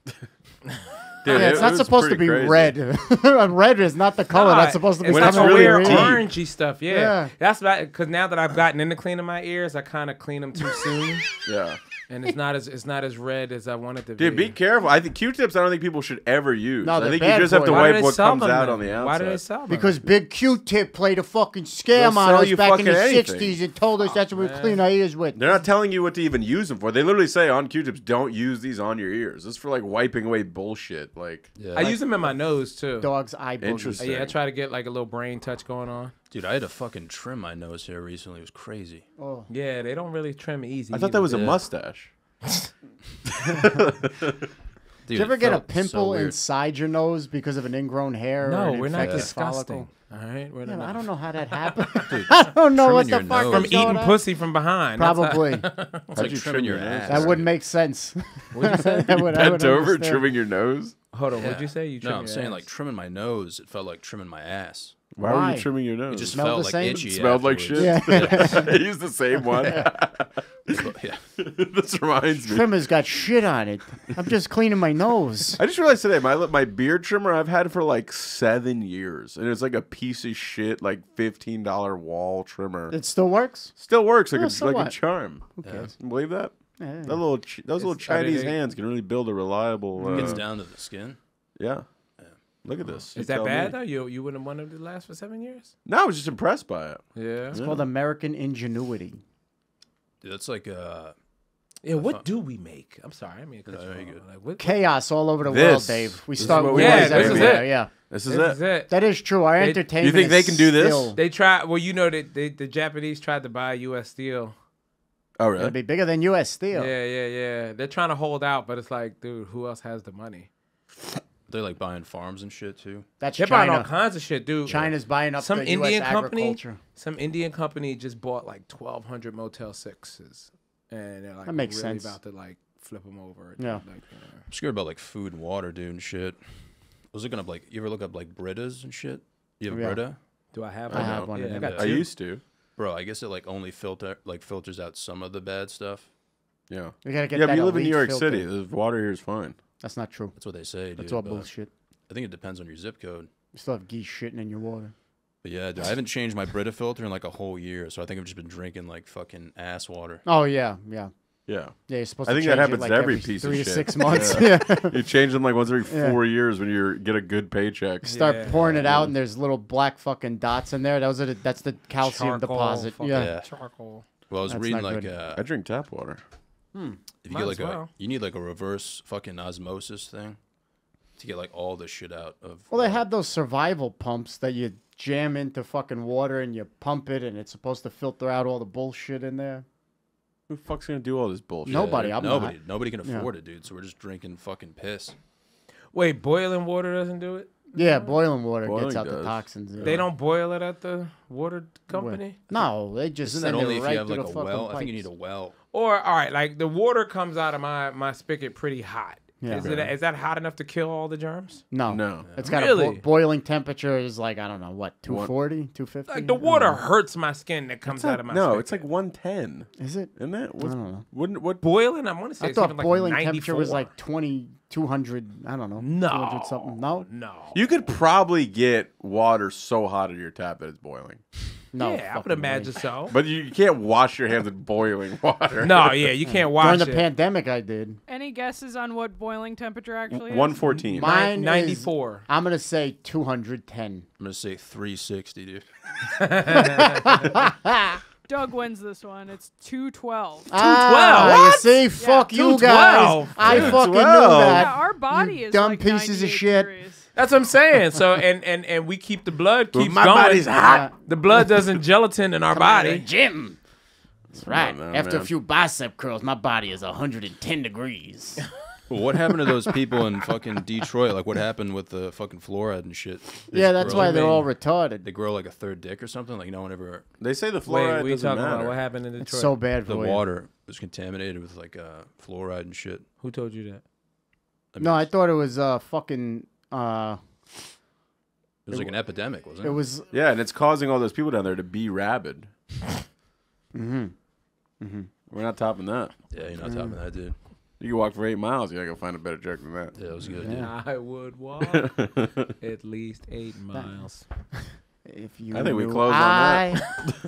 Dude, Yeah, it's it not was supposed to pretty be crazy. red. Red is not the color that's supposed to be It's When like it's a really weird deep. orangey stuff. Yeah. Yeah. That's about because now that I've gotten into cleaning my ears, I kind of clean them too soon. Yeah. And it's not as red as I want it to Dude, be careful. I think Q-tips. I don't think people should ever use. No, I they're think you bad just have for to you. Why do wipe they what sell comes them out then? on the outside. Why do they sell them? Because Big Q-Tip played a fucking They'll scam on sell us you back in the fucking anything. 60s and told us that's what we clean our ears with. They're not telling you what to even use them for. They literally say on Q-tips, don't use these on your ears. This is for like wiping away bullshit. Like, Yeah. I use them in my nose too. Dog's eye boogers. Interesting. Yeah, I try to get like a little brain touch going on. Dude, I had to fucking trim my nose hair recently. It was crazy. Oh. Yeah, they don't really trim easy. I thought that was a Yeah. mustache. Dude, Did you ever it get a felt so pimple weird. inside your nose because of an ingrown hair? or No, an we're not infected disgusting. follicle? All right, we're Yeah, not. I don't know how that happened. I don't know what trimming the your fuck nose. From is going eating on. pussy from behind. That's how- Probably. It's like you trimming trim your your nose? ass. That would make sense. What'd you say? I would Bent over, understand. trimming your nose. Hold on, Yeah. what'd you say? You No, I'm trim your saying ass. like trimming my nose. It felt like trimming my ass. Why were Why? you trimming your nose? It just Smelled felt the like same? itchy. smelled like afterwards. shit. Yeah. He used the same one. Yeah. This reminds me. Trimmer's got shit on it. I'm just cleaning my nose. I just realized today my beard trimmer I've had for like 7 years, and it's like a piece of shit, like $15 wall trimmer. It still works? Still works like Yeah, a so like a what? charm. cares? Can you believe that? Yeah. That little those little are they- Chinese hands can really build a reliable. Gets down to the skin. Yeah. Look at this. You Is that tell bad me. though? You wouldn't want it to last for 7 years? No, I was just impressed by it. Yeah. It's called American ingenuity. Dude, that's like Yeah. What do we make? I'm sorry. I mean, No, you're good. like what? Chaos all over the world, This. Dave. We This is start what with we Yeah, like, this is everywhere. it. Yeah. This is This it. is it. That is true. Our entertainment. You think they can do this? still- They try. Well, you know that the Japanese tried to buy U.S. Steel. Oh It'll really? be bigger than U.S. Steel. Yeah. They're trying to hold out, but it's like, dude, who else has the money? they're like buying farms and shit too. That's They're buying all China. kinds of shit, dude. China's buying up Some the Indian U.S. company. agriculture. Some Indian company just bought like 1,200 Motel 6s, and they're like That makes really sense. about to like flip them over. Yeah. Like, I'm scared about like food and water, dude, and shit. I was looking up like, you ever look up like Britas and shit? You have Yeah. Brita? do I have I one? have one of Yeah, I them. got I two. used to. Bro, I guess it like only filters out some of the bad stuff. Yeah. We gotta get Yeah, that but you live in elite New York filter. City. The water here is fine. That's not true. That's what they say, dude. That's all but bullshit. I think it depends on your zip code. You still have geese shitting in your water. But yeah, dude, I haven't changed my Brita filter in like a whole year, so I think I've just been drinking like fucking ass water. Oh yeah. Yeah. Yeah, you're supposed I to think change that it, happens like to every piece of 3 to shit. 6 months. Yeah. You change them like once every Yeah. 4 years when you get a good paycheck. Start Yeah. pouring it out, and there's little black fucking dots in there. That's the calcium Charcoal, deposit. fucking Yeah. charcoal. Well, I was That's reading not like good. I drink tap water. if you Might get as like well. you need like a reverse fucking osmosis thing to get like all the shit out of. Well, they have those survival pumps that you jam into fucking water and you pump it, and it's supposed to filter out all the bullshit in there. Who the fuck's gonna do all this bullshit? Nobody. I'm nobody, not. nobody can Yeah. afford it, dude. So we're just drinking fucking piss. Wait, boiling water doesn't do it? Yeah, boiling water Boiling gets out the does. toxins. Yeah. They don't boil it at the water company? No, they just Isn't that send only it if right you have through like the a fucking well? I think you need pipes. a well. Or, all right, like the water comes out of my spigot pretty hot. Yeah. Is that hot enough to kill all the germs? No, No. It's got a Really? boiling temperature is like, I don't know, what, 240, 250? Like the water hurts my skin that comes out of my No, spigot. it's like 110. Is it? Isn't it? I don't know. Wouldn't what? boiling. I want to say I it's thought even like boiling 94. temperature was like 200, I don't know. No. 200 something. No? No. You could probably get water so hot in your tap that it's boiling. No. Yeah, I would fucking imagine way. so. But you can't wash your hands in boiling water. No, yeah, you can't wash During the it. pandemic, I did. Any guesses on what boiling temperature actually is? 114. Mine is- 94. I'm going to say 210. I'm gonna say 360, dude. Doug wins this one. It's 212. Ah, you see? Fuck you guys. 212. I fucking knew 212. Yeah, that. our body is dumb like pieces of 98 shit. degrees. That's what I'm saying. So and we keep the blood keeps my going. body's hot. The blood doesn't gelatin in our body. Gym. That's right. on, After a man. few bicep curls, my body is 110 degrees. Well, what happened to those people in fucking Detroit? Like, what happened with the fucking fluoride and shit? They Yeah, just that's grow- why they're all They retarded. grow like a third dick or something. Like no one ever. They say the Wait, fluoride what are you doesn't talking matter. about? What happened in Detroit? It's so bad The for you. water was contaminated with like fluoride and shit. Who told you that? No, I thought it was fucking. It was like an epidemic, wasn't it? It was. Yeah, and it's causing all those people down there to be rabid. We're not topping that. Yeah, you're not topping that, dude. You can walk for 8 miles. You're not gonna find a better joke than that. Yeah, it was good, dude. I would walk at least 8 miles. If you I think we knew close on that.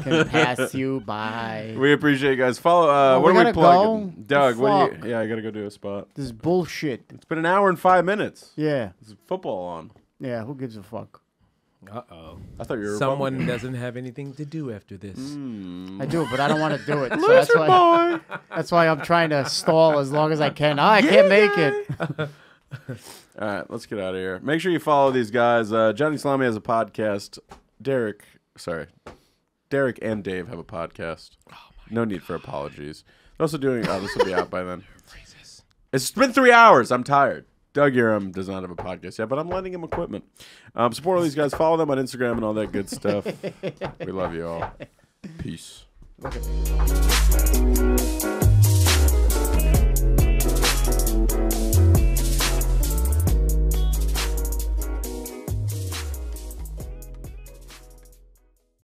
can pass you by. We appreciate you guys. Follow. we What are we gotta plugging? go? Doug, what do Fuck. you? Yeah, I gotta go do a spot. This is bullshit. It's been an hour and 5 minutes. Yeah. There's football on. Yeah, who gives a fuck? Uh-oh. I thought you were a Someone Republican. doesn't have anything to do after this. I do, but I don't want to do it. So that's why I'm trying to stall as long as I can. Oh, I can't make it. All right, let's get out of here. Make sure you follow these guys. Johnny Salami has a podcast. Derek and Dave have a podcast. No need for apologies. They're also doing. Oh, this will be out by then. It's been 3 hours. I'm tired. Doug Uram does not have a podcast yet, but I'm lending him equipment. Support all these guys. Follow them on Instagram and all that good stuff. We love you all. Peace. Look at